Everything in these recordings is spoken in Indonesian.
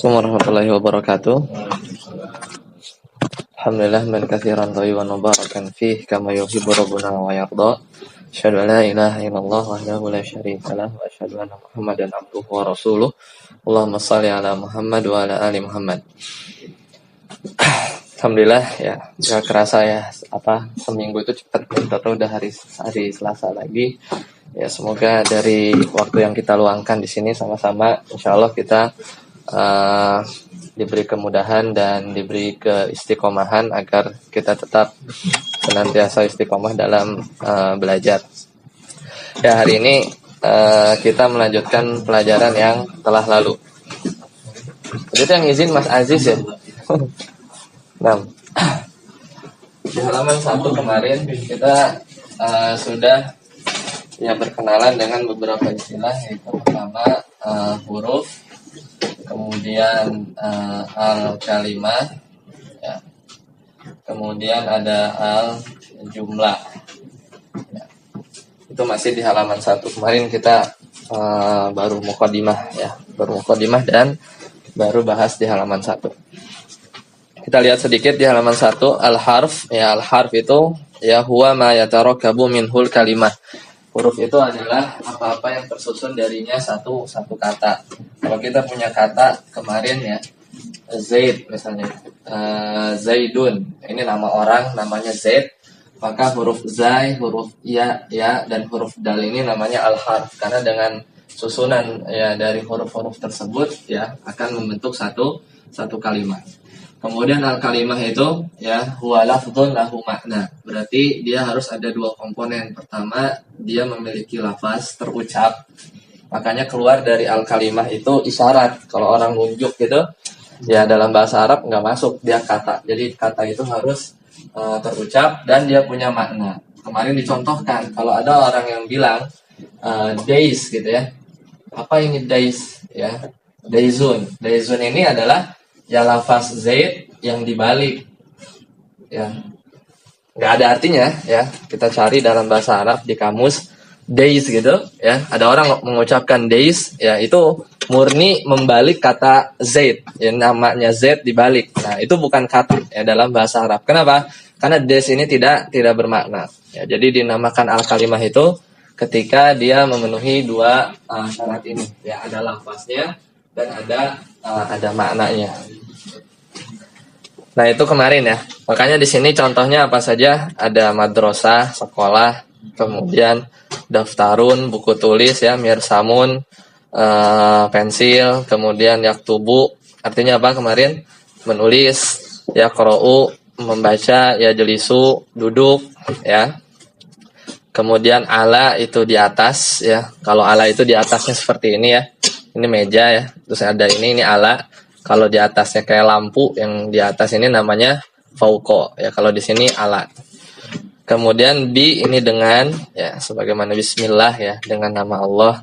Assalamualaikum warahmatullahi wabarakatuh. Alhamdulillah man katsiran thayyiban mubarakan fih kama yuhibbu rabbuna wa yarda. Asyhadu an la ilaha illallah wahdahu la syarika lah wa asyhadu anna Muhammadan abduhu wa rasuluh. Allahumma shalli ala Muhammad wa ala ali Muhammad. Alhamdulillah ya, gak kerasa ya seminggu itu cepat, ternyata udah hari Selasa lagi. Ya semoga dari waktu yang kita luangkan di sini sama-sama insyaallah kita diberi kemudahan dan diberi keistiqomahan agar kita tetap senantiasa istiqomah dalam belajar. Ya hari ini kita melanjutkan pelajaran yang telah lalu. Jadi yang izin Mas Aziz ya. Nah, di halaman 1 kemarin kita sudah ya berkenalan dengan beberapa istilah, yaitu pertama huruf, kemudian al-kalimah, ya. Kemudian ada al-jumlah. Ya. Itu masih di halaman 1 kemarin kita baru muqaddimah ya, dan baru bahas di halaman 1. Kita lihat sedikit di halaman 1 al-harf. Ya, al-harf itu ya huwa ma yatarakabu minhul kalimah. Huruf itu adalah apa-apa yang tersusun darinya satu kata. Kalau kita punya kata kemarin ya, Zaid misalnya, Zaidun, ini nama orang, namanya Zaid, maka huruf Zai, huruf Ya, dan huruf Dal ini namanya al-harf, karena dengan susunan ya dari huruf-huruf tersebut ya akan membentuk satu kalimat. Kemudian al-kalimah itu ya huwa lafdzun lahu makna. Berarti dia harus ada 2 komponen. Pertama, dia memiliki lafaz terucap. Makanya keluar dari al-kalimah itu isyarat. Kalau orang nunjuk gitu, ya dalam bahasa Arab nggak masuk, dia kata. Jadi kata itu harus terucap dan dia punya makna. Kemarin dicontohkan, kalau ada orang yang bilang days gitu ya. Apa ini days? Ya, daizun. Daizun ini adalah ya lafaz Zaid yang dibalik, ya nggak ada artinya ya. Kita cari dalam bahasa Arab di kamus days gitu ya, ada orang mengucapkan days ya, itu murni membalik kata Zaid ya, namanya Zaid dibalik. Nah itu bukan kata ya dalam bahasa Arab. Kenapa? Karena days ini tidak bermakna ya. Jadi dinamakan al-kalimah itu ketika dia memenuhi 2 syarat ini ya, ada lafaznya dan ada maknanya. Nah itu kemarin ya. Makanya di sini contohnya apa saja? Ada madrasah, sekolah, kemudian daftarun, buku tulis ya, mirsamun, pensil, kemudian yaktubu, artinya apa kemarin? Menulis, yaqra'u, membaca, ya jelisu, duduk ya. Kemudian ala itu di atas ya. Kalau ala itu di atasnya seperti ini ya. Ini meja ya, terus ada ini ala. Kalau di atasnya kayak lampu, yang di atas ini namanya fauqo ya. Kalau di sini ala. Kemudian bi ini dengan ya sebagaimana bismillah ya, dengan nama Allah.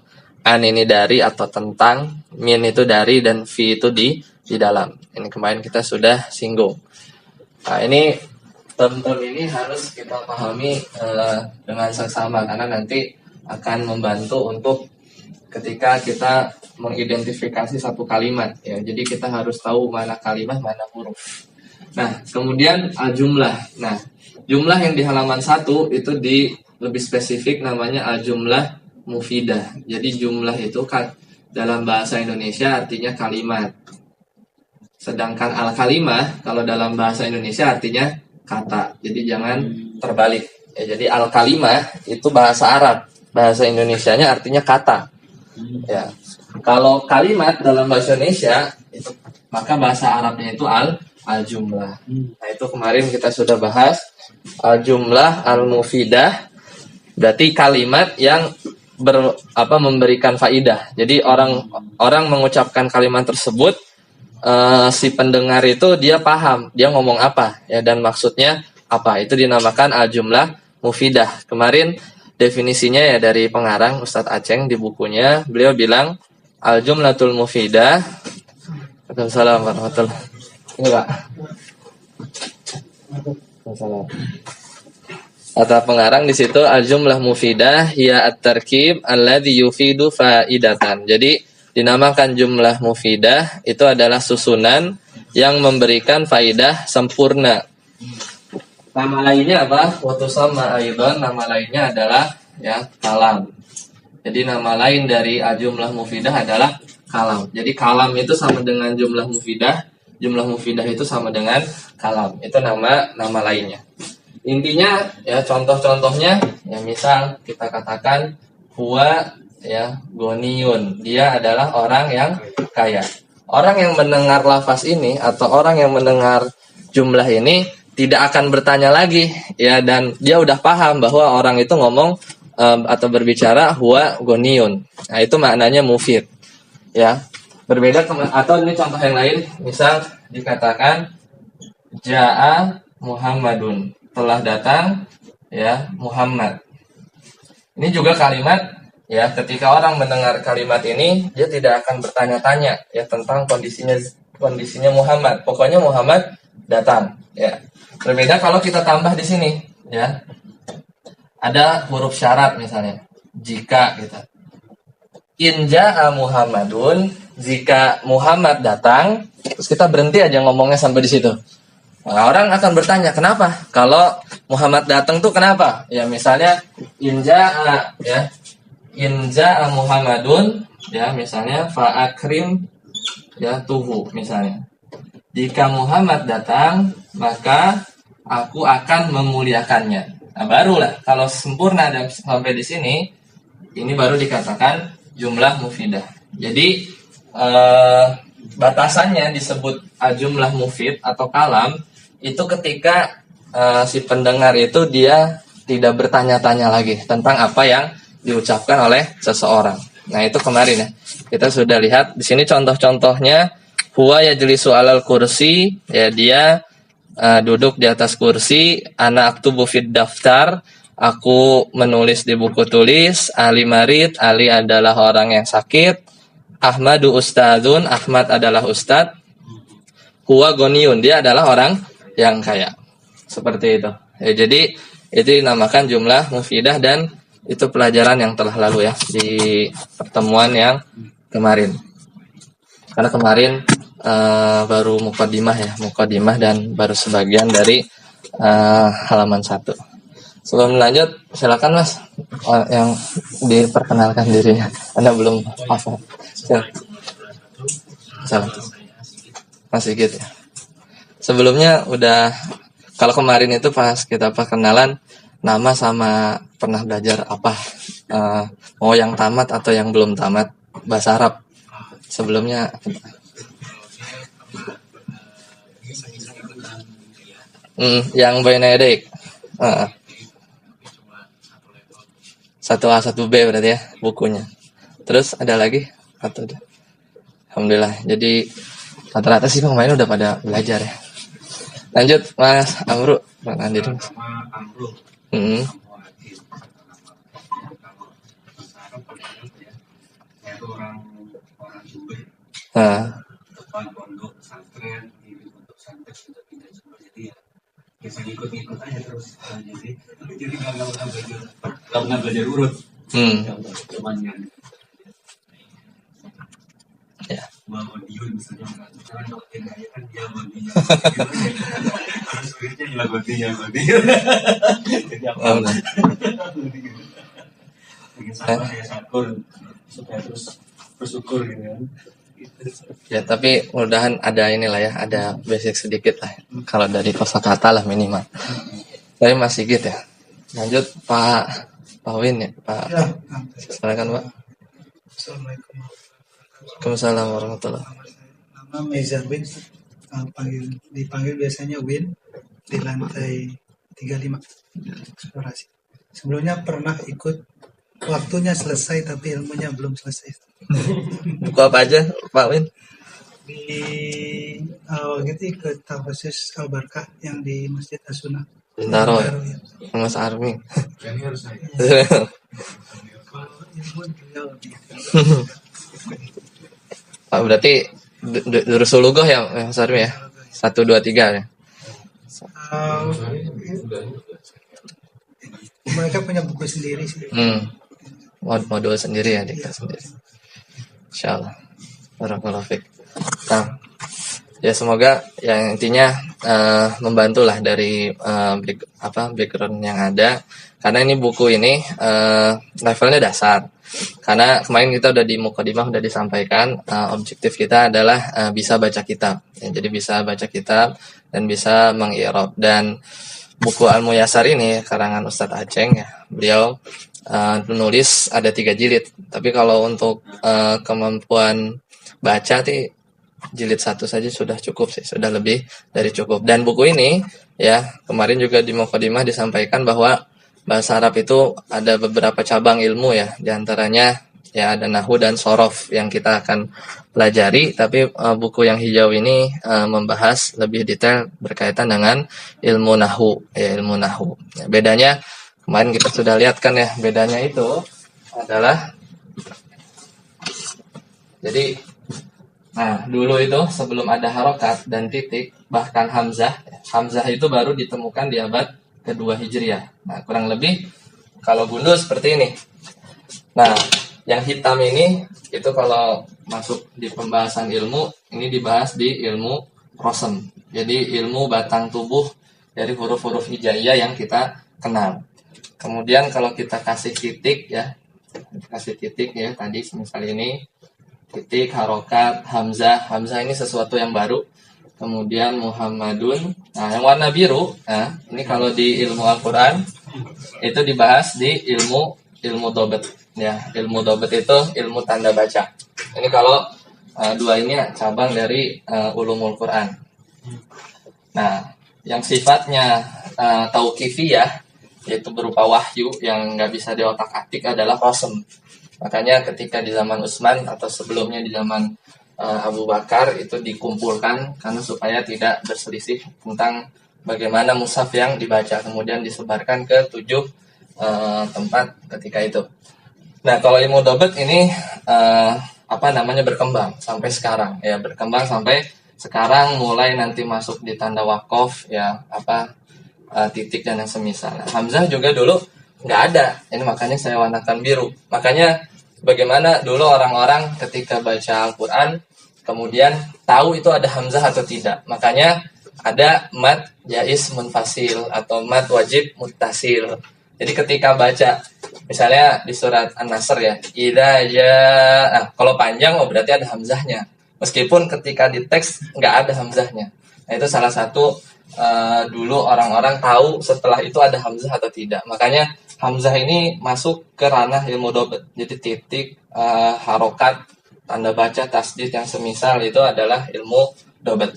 An ini dari atau tentang, min itu dari, dan fi itu di dalam. Ini kemarin kita sudah singgung. Nah ini term-term ini harus kita pahami dengan seksama, karena nanti akan membantu untuk ketika kita mengidentifikasi satu kalimat ya. Jadi kita harus tahu mana kalimat, mana huruf. Nah, kemudian al-jumlah. Nah, jumlah yang di halaman 1 itu lebih spesifik namanya al-jumlah mufidah. Jadi jumlah itu kan dalam bahasa Indonesia artinya kalimat. Sedangkan al-kalimah kalau dalam bahasa Indonesia artinya kata. Jadi jangan terbalik. Ya, jadi al-kalimah itu bahasa Arab. Bahasa Indonesianya artinya kata. Ya. Kalau kalimat dalam bahasa Indonesia itu, maka bahasa Arabnya itu al-jumlah. Nah, itu kemarin kita sudah bahas al-jumlah al-mufidah. Berarti kalimat yang memberikan faidah. Jadi orang mengucapkan kalimat tersebut, si pendengar itu dia paham dia ngomong apa ya, dan maksudnya apa. Itu dinamakan al-jumlah mufidah. Kemarin definisinya ya dari pengarang Ustadz Aceng di bukunya, beliau bilang al-jumlatul mufidah. Waalaikumsalam warahmatullahi. Ini Pak. Waalaikumsalam. Kata pengarang di situ al-jumlah mufidah hiya at-tarkib alladzi yufidu faidatan. Jadi dinamakan jumlah mufidah itu adalah susunan yang memberikan faidah sempurna. Nama lainnya apa? Watusamma aidon, nama lainnya adalah ya kalam. Jadi nama lain dari jumlah mufidah adalah kalam. Jadi kalam itu sama dengan jumlah mufidah itu sama dengan kalam. Itu nama lainnya. Intinya ya contoh-contohnya ya misal kita katakan huwa ya goniyun. Dia adalah orang yang kaya. Orang yang mendengar lafaz ini atau orang yang mendengar jumlah ini tidak akan bertanya lagi ya, dan dia udah paham bahwa orang itu ngomong atau berbicara huwa goniyun. Nah, itu maknanya mufid. Ya. Berbeda atau ini contoh yang lain, misal dikatakan jaa Muhammadun, telah datang ya Muhammad. Ini juga kalimat ya, ketika orang mendengar kalimat ini dia tidak akan bertanya-tanya ya tentang kondisinya Muhammad. Pokoknya Muhammad datang ya. Berbeda kalau kita tambah di sini ya. Ada huruf syarat misalnya, jika gitu. In jaa Muhammadun, jika Muhammad datang, terus kita berhenti aja ngomongnya sampai di situ. Nah, orang akan bertanya, kenapa? Kalau Muhammad datang tuh kenapa? Ya misalnya in jaa ya. In jaa Muhammadun ya misalnya fa akrim ya tuhu misalnya. Jika Muhammad datang, maka aku akan memuliakannya. Nah, barulah kalau sempurna dan sampai di sini, ini baru dikatakan jumlah mufidah. Jadi batasannya disebut jumlah mufid atau kalam itu ketika si pendengar itu dia tidak bertanya-tanya lagi tentang apa yang diucapkan oleh seseorang. Nah, itu kemarin ya. Kita sudah lihat di sini contoh-contohnya. Huwa yajlisu alal kursi, ya dia duduk di atas kursi. Ana aktubu fid daftar, aku menulis di buku tulis. Ali marid, Ali adalah orang yang sakit. Ahmadu ustadzun, Ahmad adalah ustadz. Huwa goniyun, dia adalah orang yang kaya. Seperti itu. Ya, jadi itu dinamakan jumlah mufidah, dan itu pelajaran yang telah lalu ya di pertemuan yang kemarin. Karena kemarin baru mukadimah dan baru sebagian dari halaman 1. Sebelum lanjut, silakan Mas yang diperkenalkan dirinya. Anda belum hafal. Salah. Masih gitu ya. Sebelumnya udah, kalau kemarin itu pas kita perkenalan nama sama pernah belajar apa, mau yang tamat atau yang belum tamat bahasa Arab. Sebelumnya yang baina yadik. 1A 1B berarti ya bukunya. Terus ada lagi atau udah? Alhamdulillah. Jadi rata-rata sih pemain udah pada belajar ya. Lanjut Mas Amru, perkenalkan diri Mas. Pondok pesantren di pondok pesantren sudah pindah semua, jadi ya biasa ngikut aja terus. Jadi nggak belajar urut. Cuman yang ya. Modiun misalnya, karena kalau tidak kan dia Modiun. Terus akhirnya hilang Modiun. Jadi apa? Bikin sabar ya sakur supaya terus bersyukur gitu kan. Ya, tapi mudah-mudahan ada inilah ya, ada basic sedikit lah. Kalau dari kosakata lah minimal. Tapi masih gitu ya. Lanjut Pak Win ya, Pak. Ya, silakan Pak. Assalamualaikum. Waalaikumsalam warahmatullahi wabarakatuh. Nama Meza Win, dipanggil biasanya Win, di lantai 35 eksplorasi. Sebelumnya pernah ikut, waktunya selesai tapi ilmunya belum selesai. Buku apa aja Pak Win? Di awal gitu ikut Tafasis Al-Barkah yang di Masjid As-Sunnah. Bintaro ya? Mas Armi. Yang ini harus saya. Pak berarti Durusulugoh ya Mas Armi ya? 1, 2, 3 ya? Mereka punya buku sendiri sih. Modul sendiri ya, dikasih sendiri. Insyaallah. Barakallahu fiik. Nah, ya semoga yang intinya membantulah dari background yang ada, karena ini buku ini levelnya dasar. Karena kemarin kita udah di mukadimah udah disampaikan objektif kita adalah bisa baca kitab. Ya, jadi bisa baca kitab dan bisa mengi'rab. Dan buku Al-Muyassar ini karangan Ustadz Aceng ya, beliau menulis ada 3 jilid. Tapi kalau untuk kemampuan baca jilid 1 saja sudah cukup sih, sudah lebih dari cukup. Dan buku ini ya kemarin juga di mukadimah disampaikan bahwa bahasa Arab itu ada beberapa cabang ilmu ya, diantaranya ya ada nahwu dan sorof yang kita akan pelajari. Tapi buku yang hijau ini membahas lebih detail berkaitan dengan ilmu nahwu ya, ilmu nahwu. Ya, bedanya kemarin kita sudah lihat kan ya, bedanya itu adalah jadi nah dulu itu sebelum ada harokat dan titik, bahkan hamzah itu baru ditemukan di abad kedua Hijriah. Nah, kurang lebih kalau gundul seperti ini. Nah, yang hitam ini itu kalau masuk di pembahasan ilmu, ini dibahas di ilmu rosem. Jadi ilmu batang tubuh dari huruf-huruf hijaiyah yang kita kenal. Kemudian kalau kita kasih titik ya, tadi misal ini titik, harokat, hamzah ini sesuatu yang baru. Kemudian Muhammadun. Nah, yang warna biru, nah ini kalau di ilmu Al-Qur'an itu dibahas di ilmu dobet. Ya, ilmu dobet itu ilmu tanda baca. Ini kalau dua ini cabang dari ulumul Qur'an. Nah, yang sifatnya tauqifiyah yaitu berupa wahyu yang nggak bisa diotak-atik adalah qasam. Makanya ketika di zaman Utsman atau sebelumnya di zaman Abu Bakar itu dikumpulkan karena supaya tidak berselisih tentang bagaimana mushaf yang dibaca, kemudian disebarkan ke 7 tempat ketika itu. Nah, kalau ilmu dobet ini berkembang sampai sekarang ya, mulai nanti masuk di tanda wakof ya, titik dan yang semisal. Nah, hamzah juga dulu nggak ada, ini makanya saya warnakan biru. Makanya bagaimana dulu orang-orang ketika baca Al-Quran kemudian tahu itu ada hamzah atau tidak. Makanya ada mad jaiz munfasil atau mad wajib muttasil. Jadi ketika baca misalnya di surat An-Nasr ya, kalau panjang berarti ada hamzahnya. Meskipun ketika di teks nggak ada hamzahnya. Nah, itu salah satu dulu orang-orang tahu setelah itu ada hamzah atau tidak. Makanya hamzah ini masuk ke ranah ilmu dobet. Jadi titik, harokat, tanda baca, tasdid yang semisal itu adalah ilmu dobet.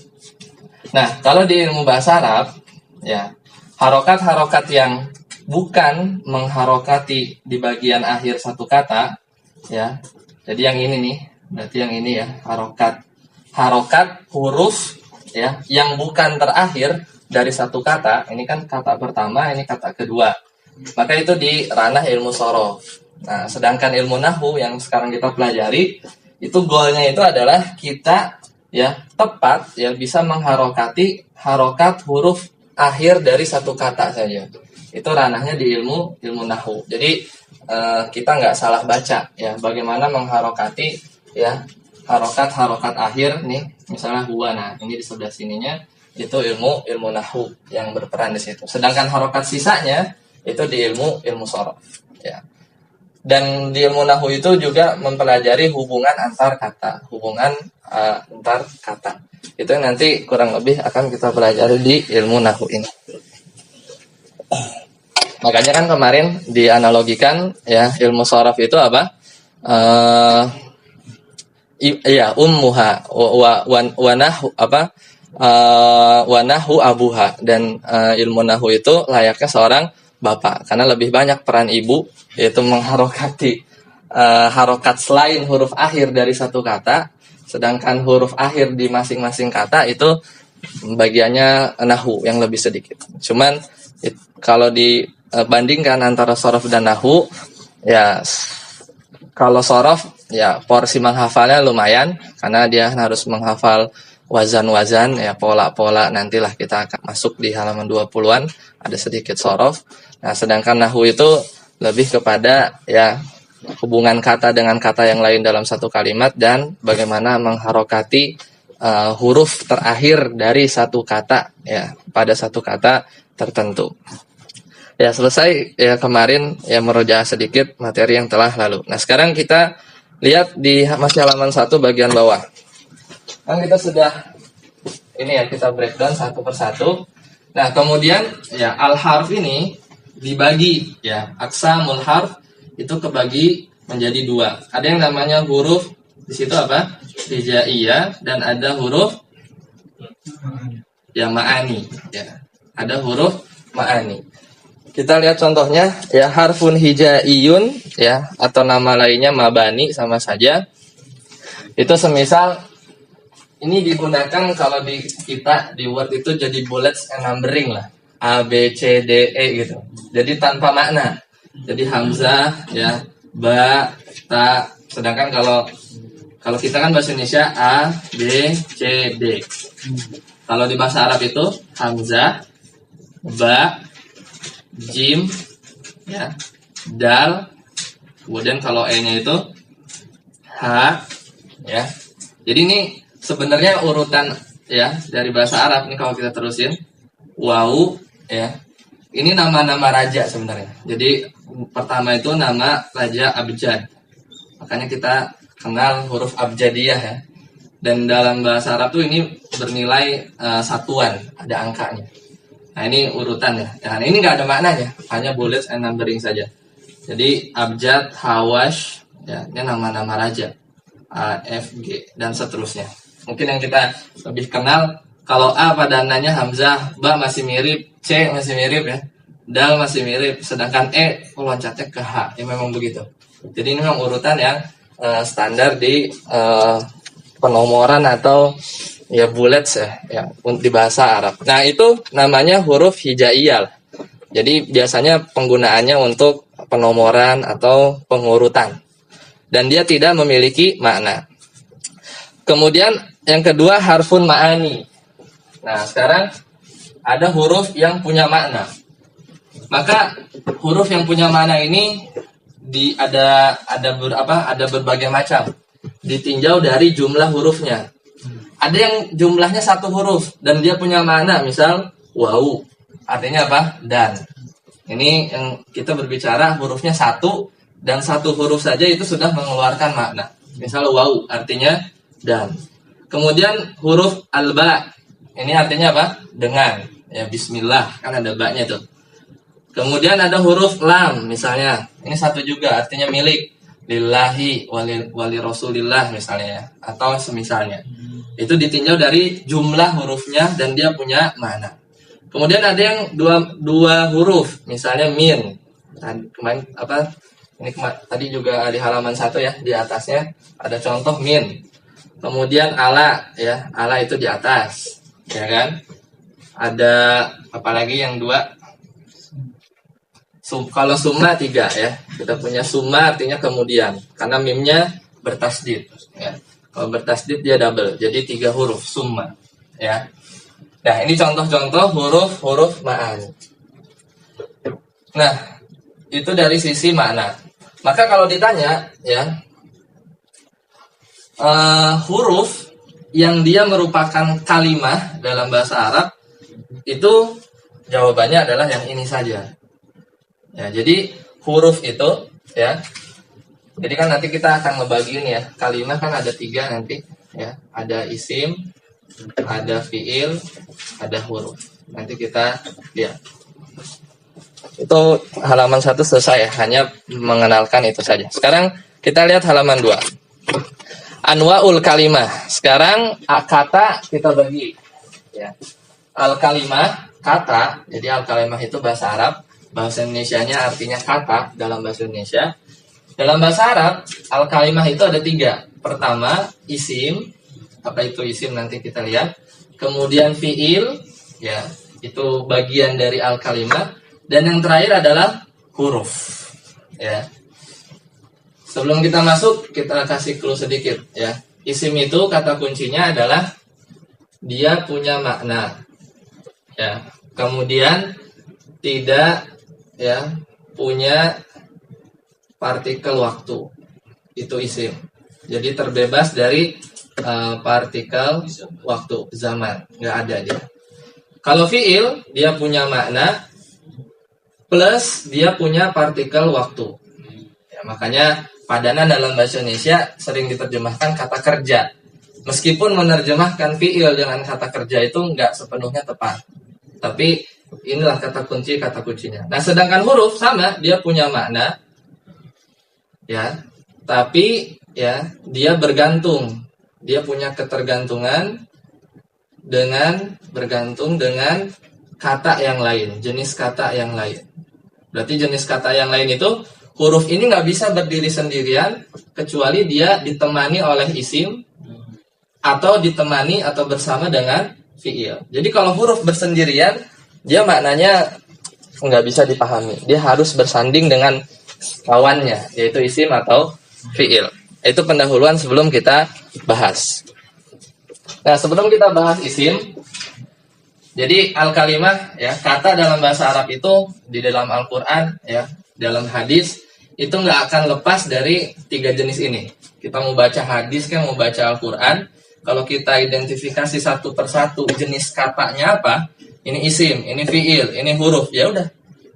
Nah, kalau di ilmu bahasa Arab ya, harokat-harokat yang bukan mengharokati di bagian akhir satu kata ya. Jadi yang ini nih, berarti yang ini ya, harokat huruf ya yang bukan terakhir dari satu kata. Ini kan kata pertama, ini kata kedua. Maka itu di ranah ilmu sorof. Nah, sedangkan ilmu nahwu yang sekarang kita pelajari itu goalnya itu adalah kita ya tepat ya bisa mengharokati harokat huruf akhir dari satu kata saja. Itu ranahnya di ilmu nahwu. Jadi kita nggak salah baca ya, bagaimana mengharokati ya harokat akhir nih, misalnya huwa. Nah, ini di sebelah sininya itu ilmu nahwu yang berperan di situ. Sedangkan harokat sisanya itu di ilmu sorof ya. Dan di ilmu nahwu itu juga mempelajari hubungan antar kata. Itu yang nanti kurang lebih akan kita pelajari di ilmu nahwu ini. Makanya kan kemarin dianalogikan ya, ilmu sorof itu apa? Ummuha wa nahwu abuha. Dan ilmu nahwu itu layaknya seorang bapak, karena lebih banyak peran ibu yaitu mengharokati harokat selain huruf akhir dari satu kata, sedangkan huruf akhir di masing-masing kata itu bagiannya nahwu yang lebih sedikit. Cuman kalau dibandingkan antara sorof dan nahwu ya, kalau sorof ya porsi menghafalnya lumayan karena dia harus menghafal wazan-wazan ya, pola-pola, nantilah kita akan masuk di halaman 20-an ada sedikit sorof. Nah, sedangkan nahwu itu lebih kepada ya hubungan kata dengan kata yang lain dalam satu kalimat, dan bagaimana mengharokati huruf terakhir dari satu kata ya pada satu kata tertentu. Ya, selesai ya kemarin ya merojaah sedikit materi yang telah lalu. Nah, sekarang kita lihat di masih halaman 1 bagian bawah. Kan kita sudah ini ya, kita breakdown satu persatu. Nah, kemudian ya al-harf ini dibagi ya, aqsamul harf itu kebagi menjadi 2. Ada yang namanya huruf di situ apa? Hijaiyah, dan ada huruf ya ma'ani ya. Ada huruf ma'ani. Kita lihat contohnya ya, harfun hijaiyun ya, atau nama lainnya mabani sama saja. Itu semisal ini digunakan kalau di kita di Word itu jadi bullets and numbering lah. A, B, C, D, E gitu. Jadi tanpa makna. Jadi hamzah ya, ba, ta. Sedangkan kalau kita kan bahasa Indonesia A, B, C, D. Kalau di bahasa Arab itu hamzah, ba, jim, ya, dal, kemudian kalau E-nya itu H, ya. Jadi ini sebenarnya urutan ya dari bahasa Arab ini kalau kita terusin, wau, ya. Ini nama-nama raja sebenarnya. Jadi pertama itu nama raja abjad. Makanya kita kenal huruf abjadiyah ya. Dan dalam bahasa Arab tuh ini bernilai satuan, ada angkanya. Nah, ini urutan ya. Nah, ini nggak ada maknanya, hanya bullets and numbering saja. Jadi abjad, hawash, ya, ini nama-nama raja, A, F, G, dan seterusnya. Mungkin yang kita lebih kenal, kalau A pada nanya hamzah, ba masih mirip, C masih mirip ya, dal masih mirip, sedangkan E loncatnya ke H. Ya memang begitu. Jadi ini memang urutan yang standar di penomoran atau ya bullets ya di bahasa Arab. Nah, itu namanya huruf hijaiyah. Jadi biasanya penggunaannya untuk penomoran atau pengurutan. Dan dia tidak memiliki makna. Kemudian yang kedua harfun ma'ani. Nah, sekarang ada huruf yang punya makna. Maka huruf yang punya makna ini ada berbagai macam. Ditinjau dari jumlah hurufnya. Ada yang jumlahnya satu huruf dan dia punya makna, misal wau, artinya apa? Dan. Ini yang kita berbicara hurufnya satu dan satu huruf saja itu sudah mengeluarkan makna. Misal wau artinya dan. Kemudian huruf alba, ini artinya apa? Dengan. Ya bismillah, kan ada ba-nya tuh. Kemudian ada huruf lam misalnya. Ini satu juga artinya milik. Lillahi wali rasulillah misalnya, atau semisalnya. Itu ditinjau dari jumlah hurufnya dan dia punya makna. Kemudian ada yang dua huruf, misalnya min. Kemarin apa? Tadi juga di halaman 1 ya, di atasnya ada contoh min. Kemudian ala ya, ala itu di atas, ya kan? Ada apalagi yang 2? Kalau summa 3 ya, kita punya summa artinya kemudian, karena mimnya bertasdid. Ya. Kalau bertasdid dia double, jadi 3 huruf summa. Ya. Nah, ini contoh-contoh huruf ma'ani. Nah, itu dari sisi makna. Maka kalau ditanya, ya, huruf yang dia merupakan kalimah dalam bahasa Arab, itu jawabannya adalah yang ini saja. Ya, jadi huruf itu ya. Jadi kan nanti kita akan ngebagiin ya. Kalimah kan ada 3 nanti ya. Ada isim, ada fiil, ada huruf. Nanti kita lihat. Itu halaman 1 selesai ya. Hanya mengenalkan itu saja. Sekarang kita lihat halaman 2. Anwaul kalimah. Sekarang kata kita bagi ya. Al kalimah kata. Jadi al kalimah itu bahasa Arab. Bahasa Indonesianya artinya kata dalam bahasa Indonesia. Dalam bahasa Arab, al-kalimah itu ada 3. Pertama, isim. Apa itu isim nanti kita lihat. Kemudian fiil, ya, itu bagian dari al-kalimah. Dan yang terakhir adalah huruf. Ya. Sebelum kita masuk, kita kasih clue sedikit. Ya. Isim itu kata kuncinya adalah dia punya makna. Ya. Kemudian tidak ya punya partikel waktu. Itu isim. Jadi terbebas dari partikel waktu, zaman. Nggak ada dia. Kalau fiil, dia punya makna plus dia punya partikel waktu. Ya, makanya padanan dalam bahasa Indonesia sering diterjemahkan kata kerja. Meskipun menerjemahkan fiil dengan kata kerja itu nggak sepenuhnya tepat. Tapi inilah kata kuncinya. Nah, sedangkan huruf sama, dia punya makna, ya, tapi ya dia bergantung, dia punya ketergantungan bergantung dengan kata yang lain, jenis kata yang lain. Berarti jenis kata yang lain itu huruf ini nggak bisa berdiri sendirian kecuali dia ditemani oleh isim atau ditemani atau bersama dengan fiil. Jadi kalau huruf bersendirian, dia maknanya nggak bisa dipahami. Dia harus bersanding dengan lawannya, yaitu isim atau fiil. Itu pendahuluan sebelum kita bahas. Nah, sebelum kita bahas isim, jadi al-kalimah, ya, kata dalam bahasa Arab itu di dalam Al-Quran, ya, dalam hadis itu nggak akan lepas dari 3 jenis ini. Kita mau baca hadis kan, mau baca Al-Quran, kalau kita identifikasi satu persatu jenis katanya apa, ini isim, ini fiil, ini huruf, ya udah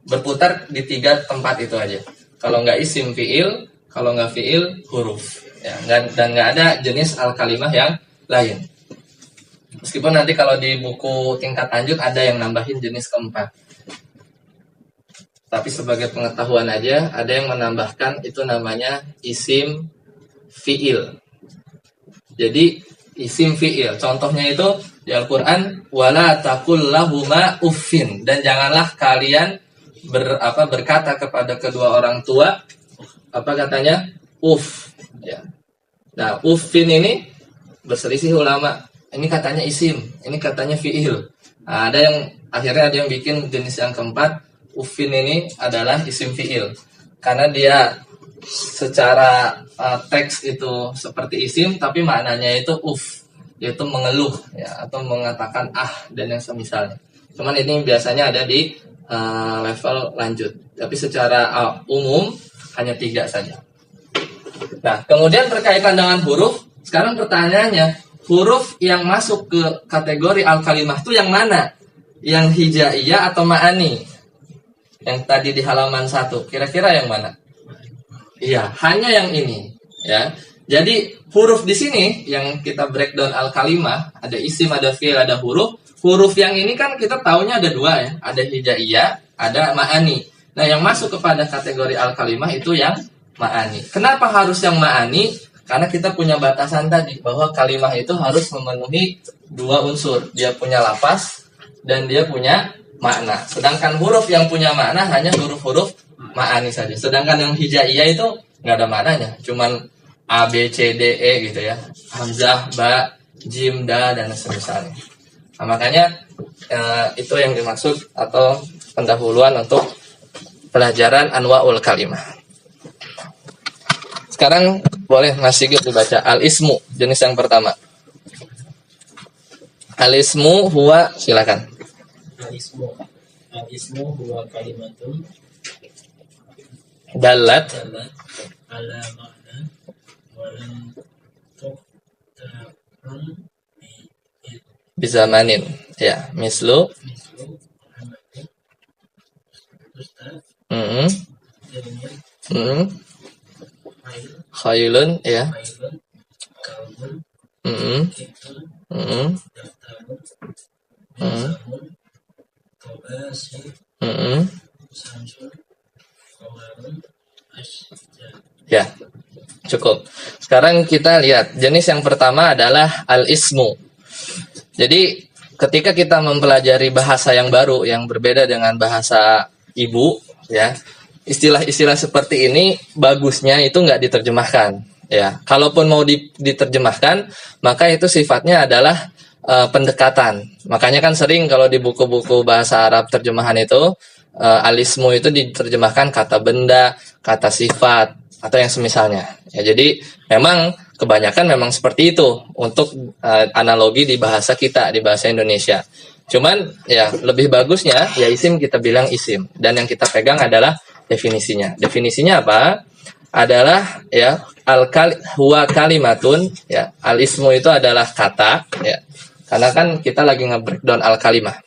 berputar di 3 tempat itu aja. Kalau nggak isim fiil, kalau nggak fiil huruf, ya, dan nggak ada jenis al-kalimah yang lain. Meskipun nanti kalau di buku tingkat lanjut ada yang nambahin jenis keempat. Tapi sebagai pengetahuan aja, ada yang menambahkan itu namanya isim fiil. Jadi isim fiil, contohnya itu di Al-Quran, wala taqul lahuma uffin, dan janganlah kalian berkata kepada kedua orang tua, apa katanya, uff, ya. Nah, uffin ini berselisih ulama, ini katanya isim, ini katanya fiil. Nah, akhirnya ada yang bikin jenis yang keempat, uffin ini adalah isim fiil, karena dia secara teks itu seperti isim, tapi maknanya itu yaitu mengeluh, ya, atau mengatakan dan yang semisalnya. Cuman ini biasanya ada di level lanjut, tapi secara umum hanya 3 saja. Nah, kemudian berkaitan dengan huruf, sekarang pertanyaannya, huruf yang masuk ke kategori al-kalimah itu yang mana? Yang hijaiyah atau ma'ani? Yang tadi di halaman 1, kira-kira yang mana? Iya, hanya yang ini, ya. Jadi huruf di sini yang kita breakdown al-kalimah, ada isim, ada fi'il, ada huruf. Huruf yang ini kan kita taunya ada 2, ya. Ada hijaiyah, ada ma'ani. Nah, yang masuk kepada kategori al-kalimah itu yang ma'ani. Kenapa harus yang ma'ani? Karena kita punya batasan tadi bahwa kalimah itu harus memenuhi 2 unsur. Dia punya lafaz dan dia punya makna. Sedangkan huruf yang punya makna hanya huruf-huruf ma'ani saja. Sedangkan yang hijaiyah itu nggak ada maknanya, cuman A, B, C, D, E gitu ya, hamzah, ba, jim, da, dan semisalnya. Nah, makanya itu yang dimaksud atau pendahuluan untuk pelajaran anwa'ul kalimah. Sekarang boleh Mas Sigit dibaca al-ismu, jenis yang pertama. Al-ismu huwa, silakan. Al-ismu huwa kalimatun dalat ala makna walam tuqtarun bizamanin, ya, mislu Muhammadin Ustaz khailun, ya, Failun Kalbun Kitun Daftarun Nizamun Tobasi Samsun Komarun Asjar. Ya, cukup. Sekarang kita lihat jenis yang pertama adalah al-ismu. Jadi ketika kita mempelajari bahasa yang baru yang berbeda dengan bahasa ibu, ya, istilah-istilah seperti ini bagusnya itu nggak diterjemahkan, ya. Kalaupun mau diterjemahkan, maka itu sifatnya adalah pendekatan. Makanya kan sering kalau di buku-buku bahasa Arab terjemahan itu al-ismu itu diterjemahkan kata benda, kata sifat, atau yang semisalnya. Ya, jadi memang kebanyakan memang seperti itu untuk analogi di bahasa kita, di bahasa Indonesia. Cuman ya lebih bagusnya ya isim kita bilang isim, dan yang kita pegang adalah definisinya. Definisinya apa? adalah ya huwa kalimatun ya. Al ismu itu adalah kata ya. Karena kan kita lagi nge-breakdown al kalimah.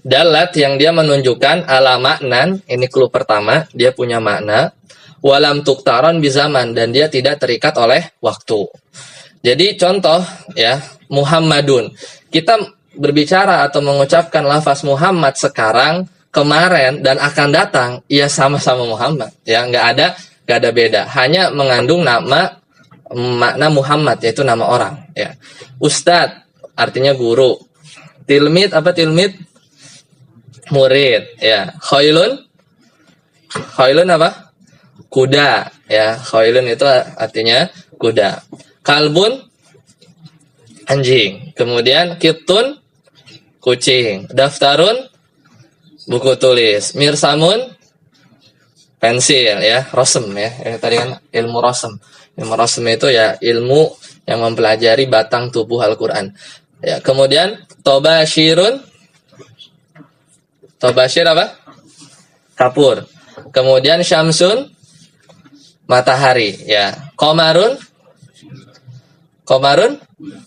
Dalat yang dia menunjukkan ala maknan, ini clue pertama, dia punya makna. Walam tuktaron bizaman, dan dia tidak terikat oleh waktu. Jadi contoh ya, Muhammadun. Kita berbicara atau mengucapkan lafaz Muhammad sekarang, kemarin, dan akan datang, ya sama-sama Muhammad. Ya, nggak ada beda. Hanya mengandung makna Muhammad, yaitu nama orang. Ya. Ustadz, artinya guru. Tilmid, apa tilmid? Murid. Ya. Khailun apa? Kuda. Ya. Khailun itu artinya kuda. Kalbun, anjing. Kemudian kitun, kucing. Daftarun, buku tulis. Mirsamun, pensil ya. Rosem ya. Tadi kan ilmu rosem. Ilmu rosem itu ya ilmu yang mempelajari batang tubuh Al-Quran. Ya, kemudian tobashirun, tobashir apa? Kapur. Kemudian syamsun, matahari ya. Komarun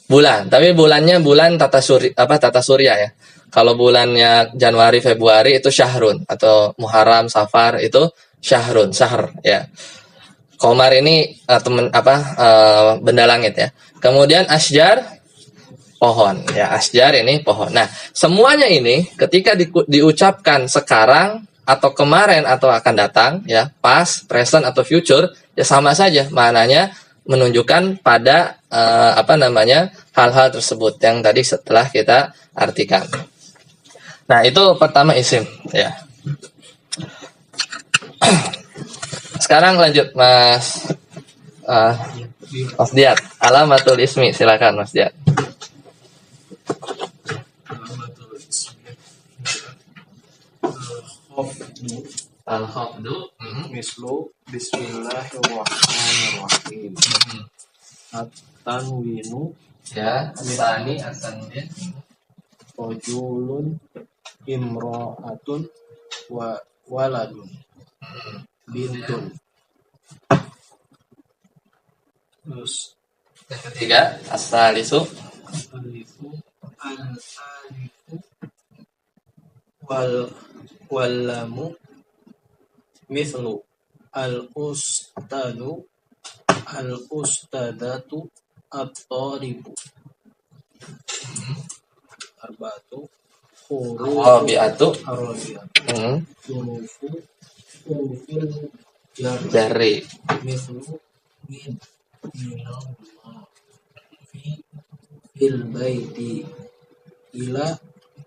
bulan, tapi bulannya bulan tata surya ya. Kalau bulannya Januari Februari itu syahrun, atau Muharram Safar itu syahrun, syahr ya. Komar ini benda langit ya. Kemudian asjar, pohon ya. Asjar ini pohon. Nah, semuanya ini ketika diucapkan sekarang atau kemarin atau akan datang ya, past, present atau future ya sama saja maknanya, menunjukkan pada hal-hal tersebut yang tadi setelah kita artikan. Nah, itu pertama isim ya. Sekarang lanjut Mas Diat, alamatul ismi, silakan Mas Diat. Alamatul ismi Al-khafdu mislu bismillahirrahmanirrahim. At-tanwinu ya, asani asannya rajulun imra'atun wa waladun bintun. Terus yang ketiga as-salisu alifu wal-lamu mithlu al-ustadu al-ustadatu at-taribu. Arba'atu rabi'atu arabiatu huruful jari mithlu min minallah fil baiti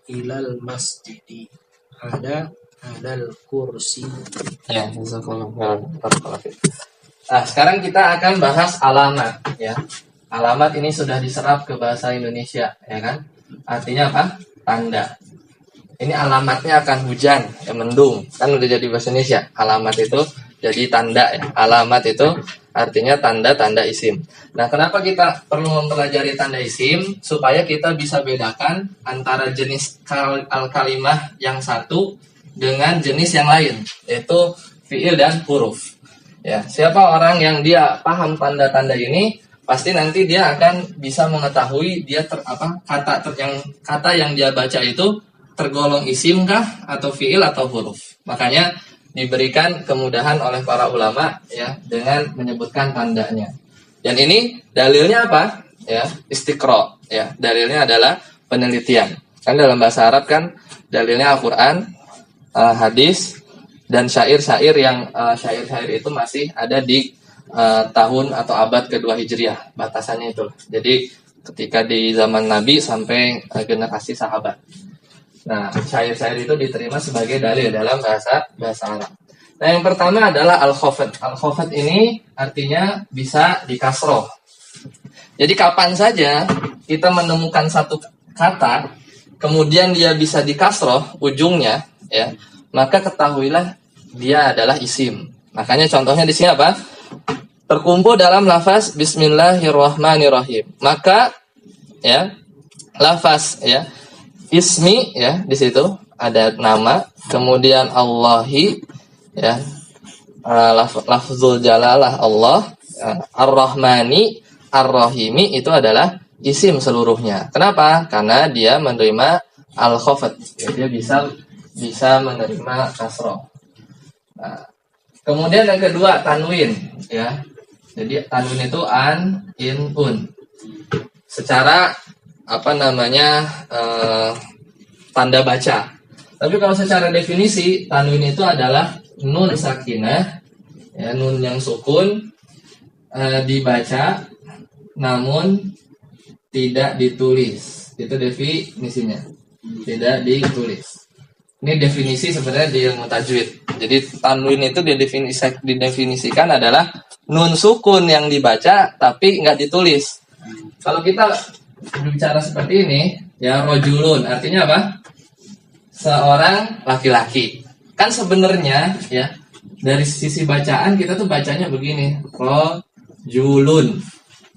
ilal masjidi adal kursi. ya. Nah, sekarang kita akan bahas alamat ya. Alamat ini sudah diserap ke bahasa Indonesia ya kan, artinya apa? Tanda. Ini alamatnya akan hujan ya, mendung kan udah jadi bahasa Indonesia. Alamat itu jadi tanda ya. Alamat itu artinya tanda-tanda isim. Nah, kenapa kita perlu mempelajari tanda isim? Supaya kita bisa bedakan antara jenis al-kalimah yang satu dengan jenis yang lain, yaitu fiil dan huruf. Ya, siapa orang yang dia paham tanda-tanda ini, pasti nanti dia akan bisa mengetahui dia kata yang dia baca itu tergolong isim kah atau fiil atau huruf. Makanya diberikan kemudahan oleh para ulama ya dengan menyebutkan tandanya. Dan ini dalilnya apa? Ya, istiqra ya. Dalilnya adalah penelitian. Kan dalam bahasa Arab kan dalilnya Al-Qur'an, hadis dan syair-syair yang syair-syair itu masih ada di tahun atau abad kedua Hijriah, batasannya itu. Jadi ketika di zaman Nabi sampai generasi sahabat. Nah, syair-syair itu diterima sebagai dalil dalam bahasa Arab. Nah, yang pertama adalah al-khafd. Al-khafd ini artinya bisa dikasroh. Jadi kapan saja kita menemukan satu kata, kemudian dia bisa dikasroh ujungnya, ya, maka ketahuilah dia adalah isim. Makanya contohnya di sini apa? Terkumpul dalam lafaz Bismillahirrahmanirrahim. Maka ya, lafaz ya ismi ya di situ ada nama, kemudian Allahi ya, lafzul jalalah Allah, Ar-Rahmani, Ar-Rahimi itu adalah isim seluruhnya. Kenapa? Karena dia menerima al-khafat, ya, dia bisa menerima kasroh. Nah, kemudian yang kedua tanwin, ya. Jadi tanwin itu an, in, un. Secara tanda baca. Tapi kalau secara definisi tanwin itu adalah nun sakinah, ya, nun yang sukun, dibaca namun tidak ditulis. Itu definisinya. Tidak ditulis. Ini definisi sebenarnya di ilmu tajwid. Jadi tanwin itu didefinisikan adalah nun sukun yang dibaca tapi nggak ditulis. Kalau kita berbicara seperti ini, ya rojulun artinya apa? Seorang laki-laki. Kan sebenarnya ya dari sisi bacaan kita tuh bacanya begini, rojulun,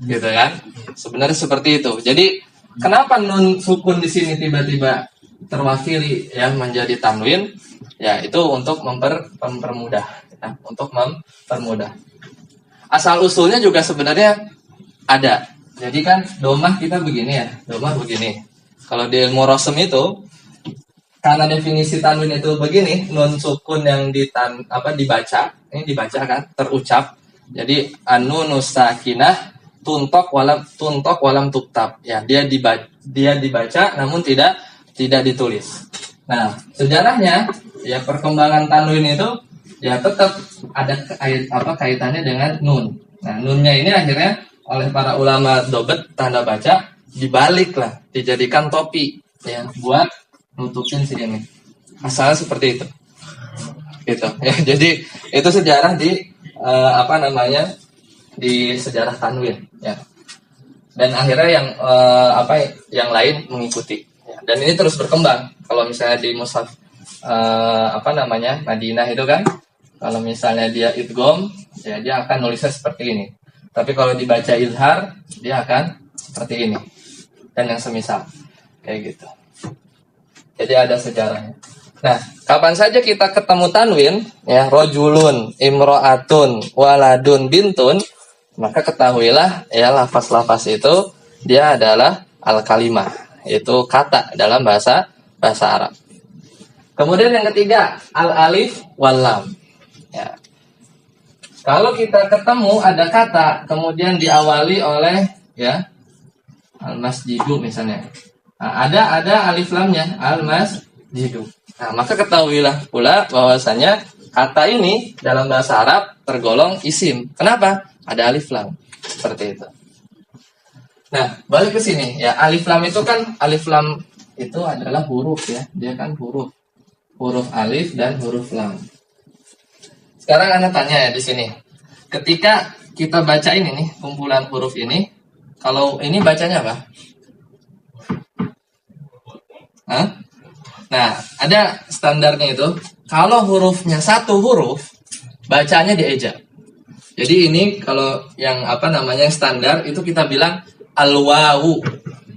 gitu kan? Sebenarnya seperti itu. Jadi kenapa nun sukun di sini tiba-tiba terwakili ya menjadi tanwin? Ya itu untuk mempermudah, ya, untuk mempermudah. Asal usulnya juga sebenarnya ada. Jadi kan domah kita begini ya, domah begini. Kalau di ilmu rosem itu, karena definisi tanwin itu begini, nun sukun yang dibaca, ini dibaca kan, terucap. Jadi anunus sakinah tuntok walam tuktab. Ya, dia dibaca namun tidak ditulis. Nah, sejarahnya ya perkembangan tanwin itu ya tetap ada kaitannya dengan nun. Nah, nunnya ini akhirnya oleh para ulama dobet tanda baca dibaliklah, dijadikan topi ya buat nutupin si ini. Asalnya seperti itu. Gitu. Ya, jadi itu sejarah di di sejarah tanwin ya. Dan akhirnya yang lain mengikuti. Ya. Dan ini terus berkembang. Kalau misalnya di mushaf Madinah itu kan, kalau misalnya dia idgham, ya dia akan nulisnya seperti ini. Tapi kalau dibaca izhar, dia akan seperti ini. Dan yang semisal kayak gitu. Jadi ada sejarahnya. Nah, kapan saja kita ketemu tanwin, ya rojulun, imro'atun, waladun, bintun, maka ketahuilah ya lafaz-lafaz itu dia adalah al-kalimah, itu kata dalam bahasa Arab. Kemudian yang ketiga, al-alif wal lam. Ya. Kalau kita ketemu ada kata kemudian diawali oleh ya al-masjidu misalnya. Nah, ada alif lamnya, al-masjidu. Nah, maka ketahuilah pula bahwasanya kata ini dalam bahasa Arab tergolong isim. Kenapa? Ada alif lam. Seperti itu. Nah, balik ke sini ya. Alif lam itu kan itu adalah huruf ya. Dia kan huruf. Huruf alif dan huruf lam. Sekarang Anda tanya ya di sini. Ketika kita baca ini nih, kumpulan huruf ini, kalau ini bacanya apa? Hah? Nah, ada standarnya itu. Kalau hurufnya satu huruf, bacanya dieja. Jadi ini kalau yang standar itu kita bilang al-wawu,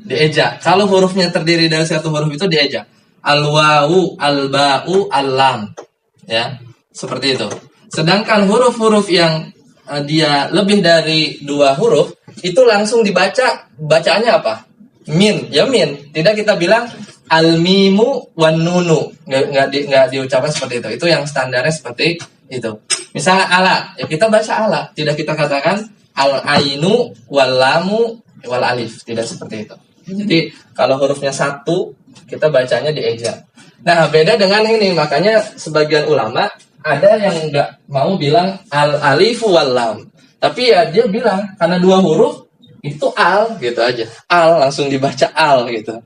dieja. Kalau hurufnya terdiri dari satu huruf itu dieja. Al-wawu, al-ba'u, al-lam. Ya, seperti itu. Sedangkan huruf-huruf yang dia lebih dari dua huruf, itu langsung dibaca, bacaannya apa? Min, ya min. Tidak kita bilang al-mimu wan nunu. Nggak diucapkan seperti itu. Itu yang standarnya seperti itu. Misalnya ala, ya kita baca ala. Tidak kita katakan al-ainu wal lamu wal alif. Tidak seperti itu. Jadi kalau hurufnya satu, kita bacanya dieja. Nah, beda dengan ini. Makanya sebagian ulama ada yang nggak mau bilang al-alifu wal lam. Tapi ya dia bilang karena dua huruf itu al gitu aja. Al langsung dibaca al gitu.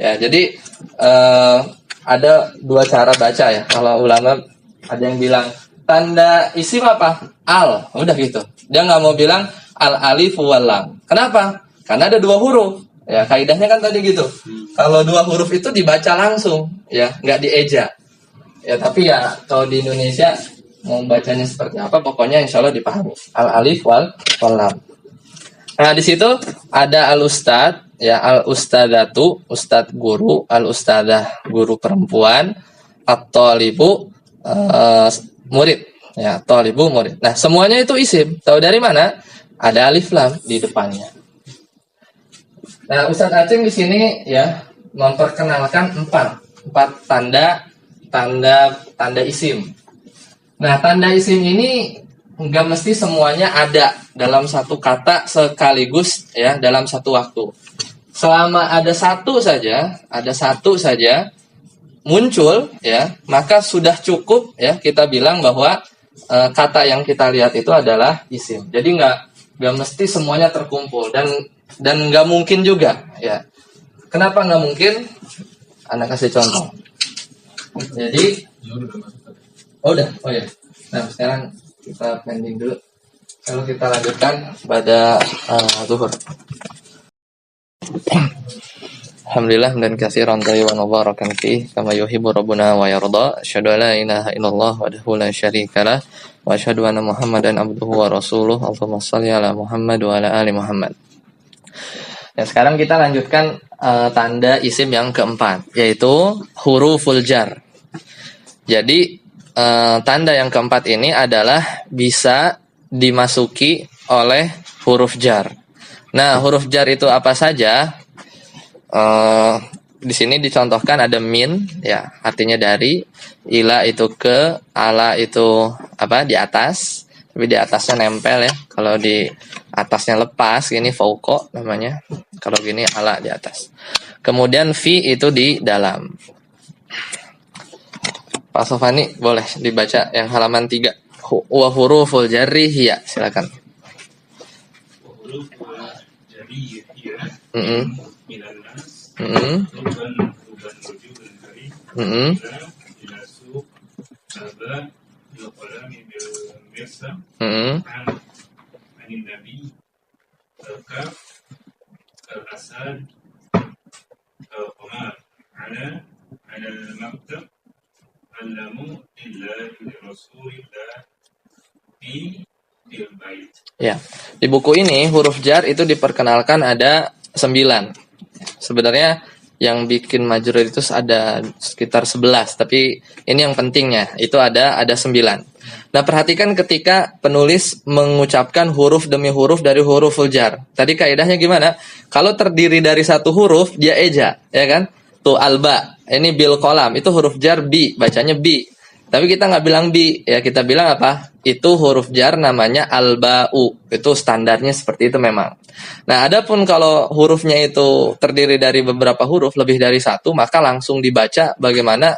Ya, jadi ada dua cara baca ya. Kalau ulama ada yang bilang tanda isim apa? Al. Udah gitu. Dia nggak mau bilang al-alifu wal lam. Kenapa? Karena ada dua huruf. Ya, kaidahnya kan tadi gitu. Kalau dua huruf itu dibaca langsung, ya, nggak dieja. Ya, tapi ya kalau di Indonesia mau bacanya seperti apa, pokoknya insya Allah dipahami. Al-alif wal lam. Nah, di situ ada al-ustad, ya, al-ustadatu, ustad guru, al-ustadah guru perempuan, at-talibu murid. Ya, thalibu murid. Nah, semuanya itu isim. Tahu dari mana? Ada alif lam di depannya. Nah, Ustadz Acing di sini ya memperkenalkan empat tanda isim. Nah, tanda isim ini nggak mesti semuanya ada dalam satu kata sekaligus ya dalam satu waktu. Selama ada satu saja muncul ya, maka sudah cukup ya kita bilang bahwa kata yang kita lihat itu adalah isim. Jadi nggak mesti semuanya terkumpul dan nggak mungkin juga ya. Kenapa nggak mungkin? Anak kasih contoh. Jadi oh ya. Nah sekarang kita pending dulu. Kalau kita lanjutkan pada zuhur. Alhamdulillah dan katsiran tayyiban mubarakan fi kama yuhibbu rabbuna wa yarda. Asyhadu an la ilaha illallah wahdahu la syarikalah wa asyhadu anna Muhammadan abduhu wa rasuluh. Allahumma shalli ala Muhammad wa ala ali Muhammad. Nah, sekarang kita lanjutkan tanda isim yang keempat, yaitu huruful jar. Jadi tanda yang keempat ini adalah bisa dimasuki oleh huruf jar. Nah, huruf jar itu apa saja? Di sini dicontohkan ada min, ya artinya dari, ila itu ke, ala itu apa di atas, tapi di atasnya nempel ya. Kalau di atasnya lepas, ini fauqo namanya. Kalau gini ala di atas. Kemudian fi itu di dalam. Pak Sofani boleh dibaca yang halaman 3. Wa huruful jarri hiya, silakan. Huruful jarri hiya. Minan nas. Ruban rujul karim. Ila suq aba ila qalami bil mirsam. Anin nabi al-kaf al-asad al-qamar ala al-maktab alamu illa rasulillah fi bait. Ya, di buku ini huruf jar itu diperkenalkan ada 9. Sebenarnya yang bikin majrur itu ada sekitar 11, tapi ini yang pentingnya itu ada 9. Nah, perhatikan ketika penulis mengucapkan huruf demi huruf dari huruful jar. Tadi kaidahnya gimana? Kalau terdiri dari satu huruf, dia eja, ya kan? Tuh alba, ini bil kolam, itu huruf jar bi, bacanya bi. Tapi kita nggak bilang bi, ya kita bilang apa? Itu huruf jar namanya alba'u. Itu standarnya seperti itu memang. Nah, adapun kalau hurufnya itu terdiri dari beberapa huruf, lebih dari satu, maka langsung dibaca bagaimana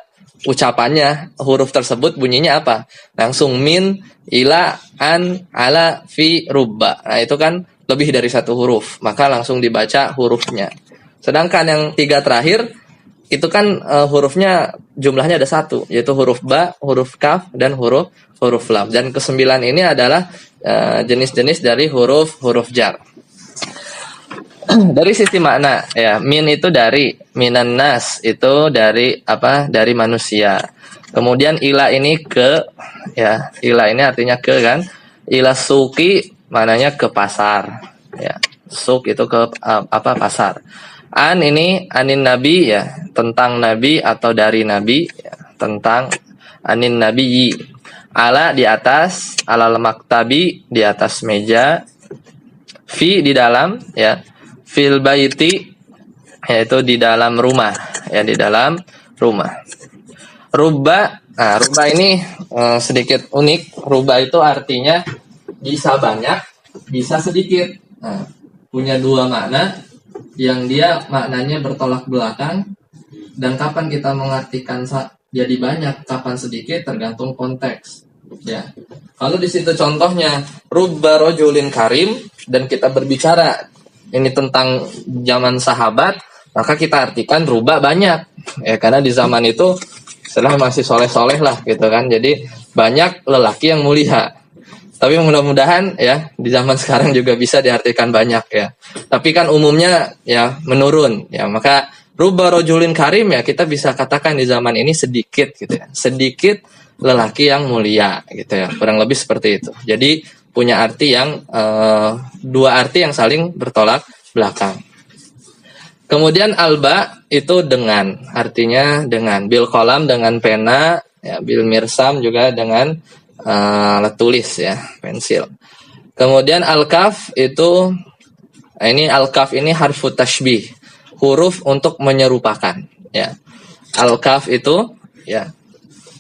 ucapannya, huruf tersebut bunyinya apa. Langsung min, ila, an, ala, fi, rubba. Nah, itu kan lebih dari satu huruf, maka langsung dibaca hurufnya. Sedangkan yang 3 terakhir, itu kan hurufnya jumlahnya ada 1, yaitu huruf ba, huruf kaf, dan huruf lam. Dan ke-9 ini adalah jenis-jenis dari huruf jar. Dari sisi makna, ya min itu dari, minan nas itu dari apa? Dari manusia. Kemudian ila ini ke, ya ila ini artinya ke kan? Ila suki maknanya ke pasar, ya suk itu ke apa pasar. An ini anin nabi ya tentang nabi atau dari nabi ya, tentang anin nabi. Ala di atas, alal maktabi di atas meja. Fi di dalam ya. Fil baiti yaitu di dalam rumah ya di dalam rumah. Rubba, nah rubba ini sedikit unik. Rubba itu artinya bisa banyak, bisa sedikit. Nah, punya 2 makna yang dia maknanya bertolak belakang, dan kapan kita mengartikan jadi banyak, kapan sedikit tergantung konteks. Ya, kalau di situ contohnya rubba rojulin karim dan kita berbicara ini tentang zaman sahabat, maka kita artikan rubba banyak. Ya, karena di zaman itu setelah masih soleh-soleh lah gitu kan. Jadi banyak lelaki yang mulia. Tapi mudah-mudahan ya di zaman sekarang juga bisa diartikan banyak ya. Tapi kan umumnya ya menurun ya. Maka rubba rojulin karim ya kita bisa katakan di zaman ini sedikit gitu ya. Sedikit lelaki yang mulia gitu ya. Kurang lebih seperti itu. Jadi punya arti yang 2 arti yang saling bertolak belakang. Kemudian alba itu dengan, artinya dengan. Bil kolam dengan pena, ya, bil mirsam juga dengan alat tulis ya, pensil. Kemudian al-kaf itu, ini al-kaf ini harfu tashbih, huruf untuk menyerupakan ya. Al-kaf itu ya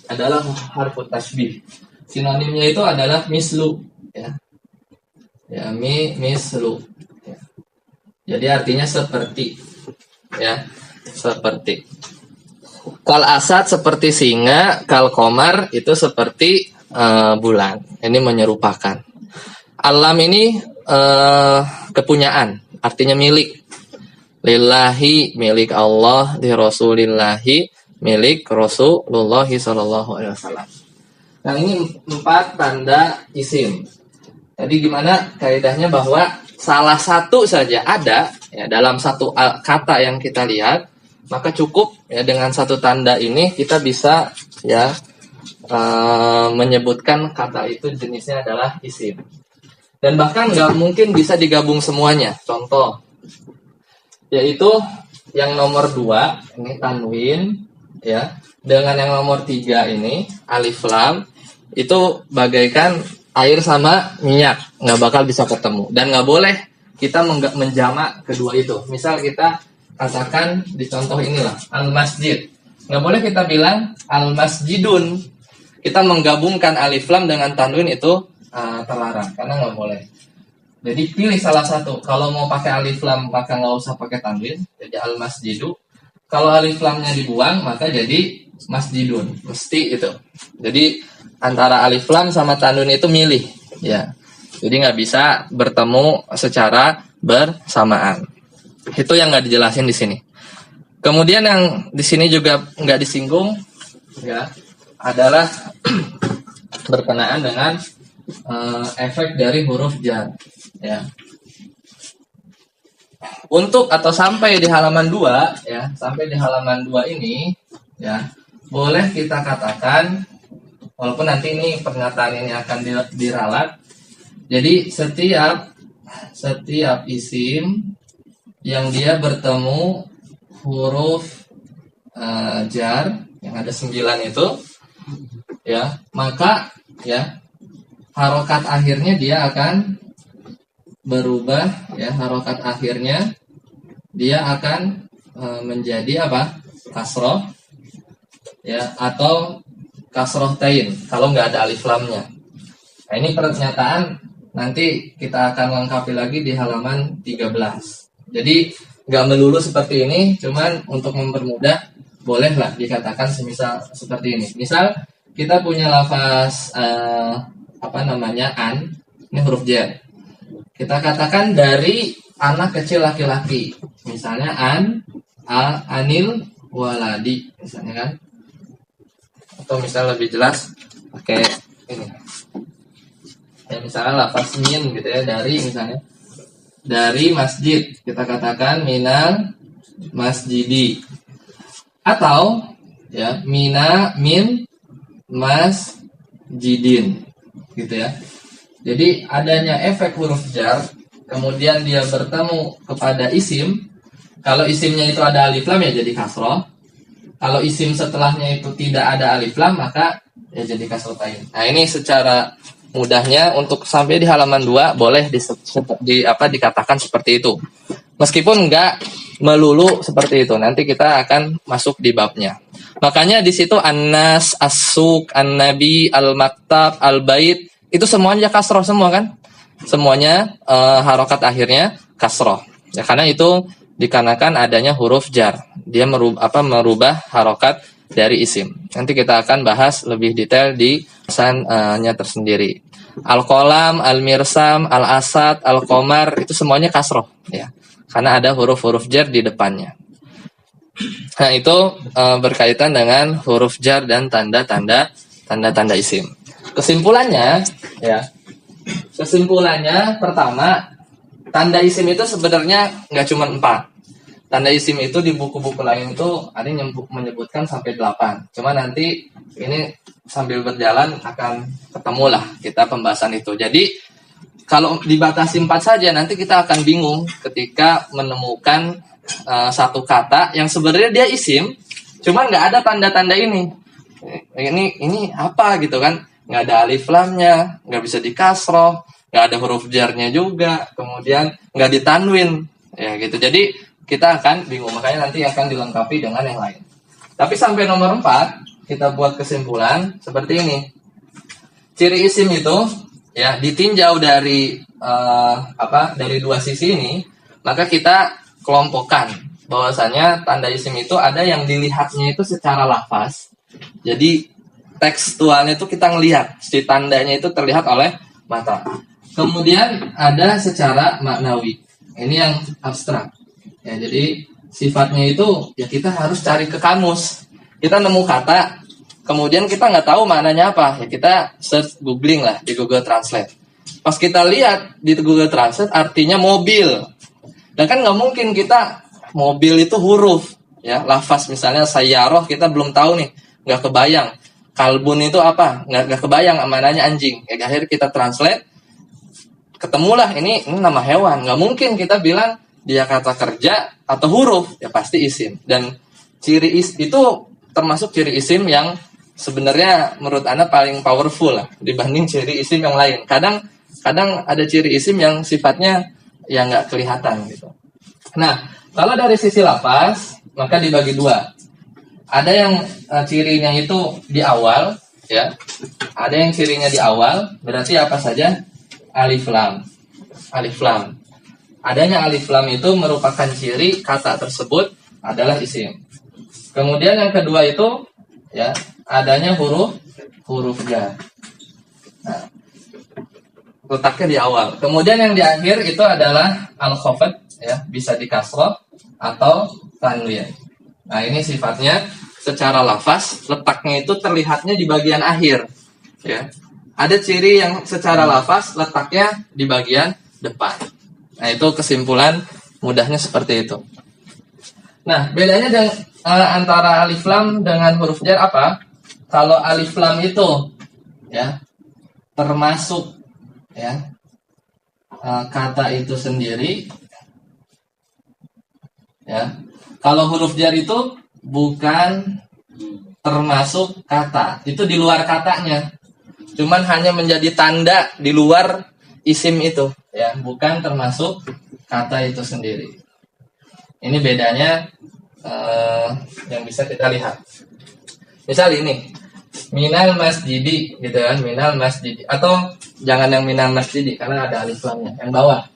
adalah harfu tashbih. Sinonimnya itu adalah mislu ya. Ya, mislu. Ya. Jadi artinya seperti ya, seperti. Kal asad seperti singa, kal komar itu seperti bulan. Ini menyerupakan. Alam ini kepunyaan, artinya milik. Lillahi milik Allah, li rasulillahi milik Rasulullah sallallahu alaihi wasallam. Nah, ini 4 tanda isim. Jadi gimana kaidahnya bahwa salah satu saja ada ya dalam satu kata yang kita lihat, maka cukup ya dengan satu tanda ini kita bisa ya menyebutkan kata itu jenisnya adalah isim. Dan bahkan nggak mungkin bisa digabung semuanya. Contoh yaitu yang nomor 2 ini tanwin ya, dengan yang nomor 3 ini alif lam, itu bagaikan air sama minyak, nggak bakal bisa ketemu. Dan nggak boleh kita menjamak kedua itu. Misal kita katakan di contoh inilah al masjid, nggak boleh kita bilang al masjidun. Kita menggabungkan alif lam dengan tanwin itu terlarang karena nggak boleh. Jadi pilih salah satu. Kalau mau pakai alif lam maka nggak usah pakai tanwin, jadi al masjidu. Kalau alif lamnya dibuang maka jadi masjidun, mesti itu. Jadi antara alif lam sama tanwin itu milih ya. Jadi nggak bisa bertemu secara bersamaan. Itu yang nggak dijelasin di sini. Kemudian yang di sini juga nggak disinggung ya adalah berkenaan dengan efek dari huruf jar ya. Untuk atau sampai di halaman 2 ya, sampai di halaman 2 ini ya, boleh kita katakan, walaupun nanti ini pernyataan ini akan diralat. Jadi setiap isim yang dia bertemu huruf jar yang ada 9 itu ya, maka ya harokat akhirnya dia akan berubah ya, harokat akhirnya dia akan menjadi apa? Kasroh ya, atau kasroh tain kalau nggak ada alif lamnya. Nah, ini pernyataan nanti kita akan lengkapi lagi di halaman 13. Jadi nggak melulu seperti ini, cuman untuk mempermudah bolehlah dikatakan semisal seperti ini. Misal kita punya lafaz an, ini huruf jar. Kita katakan dari anak kecil laki-laki. Misalnya anil waladi misalnya kan. Atau misalnya lebih jelas pakai ini. Ya misalnya lafaz min gitu ya, dari misalnya dari masjid. Kita katakan minal masjidi. Atau ya min masjidin gitu ya. Jadi adanya efek huruf jar, kemudian dia bertemu kepada isim. Kalau isimnya itu ada alif lam ya jadi kasroh. Kalau isim setelahnya itu tidak ada alif lam maka ya jadi kasroh tain. Nah ini secara mudahnya untuk sampai di halaman 2 boleh dikatakan seperti itu. Meskipun enggak melulu seperti itu. Nanti kita akan masuk di babnya. Makanya di situ an-nas, as-suq, an-nabi, al-maktab, al-bait itu semuanya kasroh semua kan? Semuanya harokat akhirnya kasroh. Ya karena itu dikarenakan adanya huruf jar. Dia merubah harokat dari isim. Nanti kita akan bahas lebih detail di bahasannya tersendiri. Al-qalam, al-mirsam, al-asad, al-qamar itu semuanya kasroh ya. Karena ada huruf-huruf jar di depannya. Nah, itu berkaitan dengan huruf jar dan tanda-tanda isim. Kesimpulannya pertama, tanda isim itu sebenarnya nggak cuma 4. Tanda isim itu di buku-buku lain itu ada yang menyebutkan sampai 8. Cuma nanti ini sambil berjalan akan ketemulah kita pembahasan itu. Jadi kalau dibatasi 4 saja nanti kita akan bingung ketika menemukan satu kata yang sebenarnya dia isim, cuma nggak ada tanda-tanda ini. Ini apa gitu kan? nggak ada alif lamnya, nggak bisa dikasroh, nggak ada huruf jarnya juga, kemudian nggak ditanwin, ya gitu. Jadi kita akan bingung, makanya nanti akan dilengkapi dengan yang lain. Tapi sampai nomor 4 kita buat kesimpulan seperti ini. Ciri isim itu ya ditinjau dari dari dua sisi ini, maka kita kelompokkan bahwasanya tanda isim itu ada yang dilihatnya itu secara lafaz. Jadi tekstualnya itu kita ngelihat, si tandanya itu terlihat oleh mata. Kemudian ada secara maknawi. Ini yang abstrak. Ya, jadi sifatnya itu ya kita harus cari ke kamus. Kita nemu kata, kemudian kita nggak tahu maknanya apa, ya kita search googling lah di Google Translate. Pas kita lihat di Google Translate artinya mobil, dan kan nggak mungkin kita mobil itu huruf, ya lafaz misalnya sayyaroh kita belum tahu nih, nggak kebayang. Kalbun itu apa, nggak kebayang maknanya anjing. Ya, akhirnya kita translate, ketemulah ini nama hewan. Nggak mungkin kita bilang dia kata kerja atau huruf, ya pasti isim. Dan ciri itu termasuk ciri isim yang sebenarnya menurut Anda paling powerful lah dibanding ciri isim yang lain. Kadang ada ciri isim yang sifatnya ya nggak kelihatan gitu. Nah, kalau dari sisi lafaz maka dibagi dua. Ada yang cirinya itu di awal, ya. Ada yang cirinya di awal, berarti apa saja? Alif lam. Alif lam. Adanya alif lam itu merupakan ciri kata tersebut adalah isim. Kemudian yang kedua itu ya adanya huruf jar. Nah, letaknya di awal. Kemudian yang di akhir itu adalah al-khafad, ya, bisa dikasroh atau tanwin. Nah, ini sifatnya secara lafaz letaknya itu terlihatnya di bagian akhir, ya. Ada ciri yang secara lafaz letaknya di bagian depan. Nah, itu kesimpulan mudahnya seperti itu. Nah, bedanya antara alif lam dengan huruf jar apa? Kalau alif lam itu ya termasuk ya kata itu sendiri, ya. Kalau huruf jar itu bukan termasuk kata, itu di luar katanya. Cuman hanya menjadi tanda di luar isim itu, ya, bukan termasuk kata itu sendiri. Ini bedanya yang bisa kita lihat. Misal ini, minal masjidi, gitu kan, minal masjidi. Atau jangan yang minal masjidi karena ada alif lamnya. Yang bawah,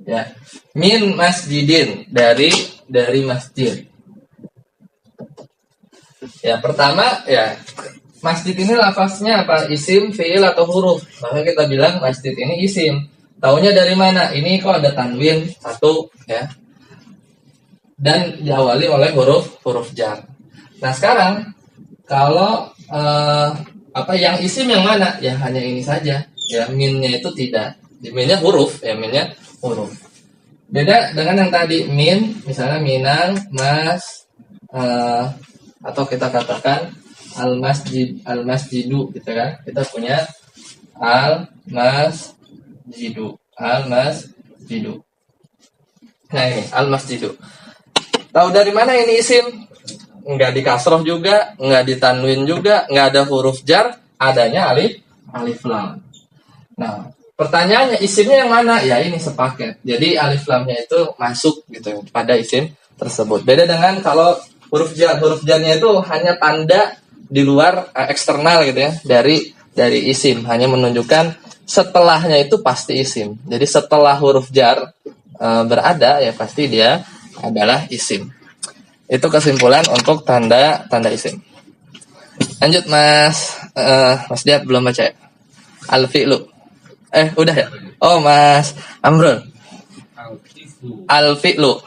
ya, min masjidin, dari masjid. Ya, pertama, ya, masjid ini lafaznya apa? Isim, fiil atau huruf. Maka kita bilang masjid ini isim. Taunya dari mana? Ini kok ada tanwin satu, ya. Dan diawali oleh huruf jar. Nah, sekarang kalau yang isim yang mana? Ya hanya ini saja. Ya, minnya itu tidak. Minnya huruf, ya, minnya huruf. Beda dengan yang tadi, min, misalnya minang, mas, atau kita katakan al-masjidu, gitu kan. Kita punya al-masjidu. Nah, ini al-masjidu. Tahu dari mana ini isim? Nggak dikasroh juga, nggak ditanwin juga, nggak ada huruf jar, adanya alif lam. Nah, pertanyaannya isimnya yang mana? Ya ini sepaket. Jadi alif lamnya itu masuk gitu pada isim tersebut. Beda dengan kalau huruf jarnya itu hanya tanda di luar eksternal gitu ya, dari isim, hanya menunjukkan setelahnya itu pasti isim. Jadi setelah huruf jar berada ya pasti dia adalah isim. Itu kesimpulan untuk tanda isim. Lanjut Mas Diat belum baca ya? Al-fi'lu. Udah ya? Oh Mas Amrul. Al-fi'lu.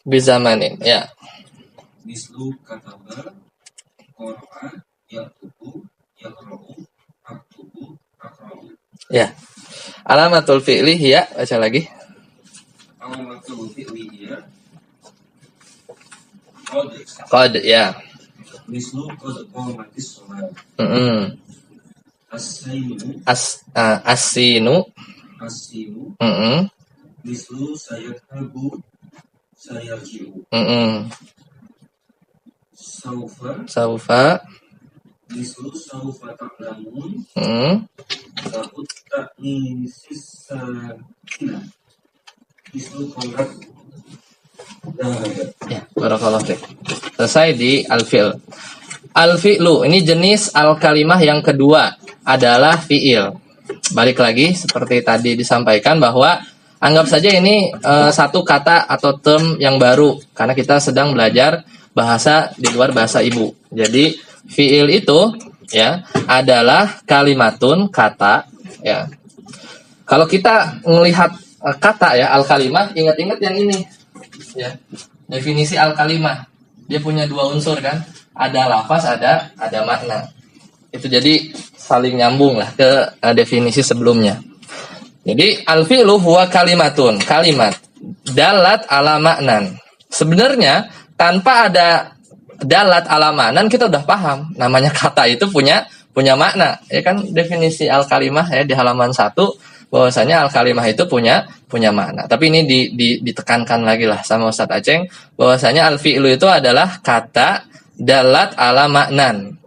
Bizamanin, ya. Mislu kataba, qara'a, yaktubu, yaqra'u, aktubu, aqra'u. Ya. Alamatul fi'li hiya, baca lagi. Alamatul fi'li hiya Qad, ya. mislu qad qamatis shalah. As-sainu, As-sinu. as-sinu, Mm-mm. mislu sayadhabu, sayarji'u. Saufa. Mislu saufa ta'lamun. Takut ta'nisis sakina. Mislu qawlat dhahaba. Ya, barakallahu fiik. Selesai di al-fi'l. Al-fi'lu ini jenis al-kalimah yang kedua adalah fi'il. Balik lagi seperti tadi disampaikan bahwa anggap saja ini satu kata atau term yang baru karena kita sedang belajar bahasa di luar bahasa ibu. Jadi fi'il itu ya adalah kalimatun kata ya. Kalau kita melihat kata ya al-kalimah, ingat-ingat yang ini ya. Definisi al-kalimah. Dia punya dua unsur kan? Ada lafaz, ada makna. Itu jadi saling nyambung lah ke definisi sebelumnya. Jadi al-fi'lu huwa kalimatun, kalimat dalat ala maknan. Sebenarnya tanpa ada dalat ala maknan kita udah paham. Namanya kata itu punya makna. Ya kan definisi al-kalimah ya di halaman 1 bahwasanya al-kalimah itu punya makna. Tapi ini ditekankan lagi lah sama Ustadz Aceng bahwasanya al-fi'lu itu adalah kata dalat ala maknan.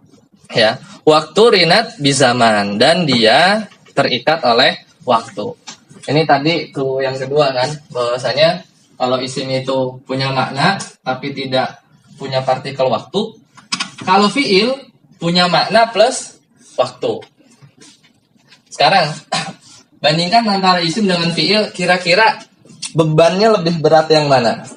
Ya, waktu rinat bizaman dan dia terikat oleh waktu. Ini tadi tuh yang kedua kan, bahwasanya kalau isim itu punya makna tapi tidak punya partikel waktu. Kalau fiil punya makna plus waktu. Sekarang bandingkan antara isim dengan fiil, kira-kira bebannya lebih berat yang mana?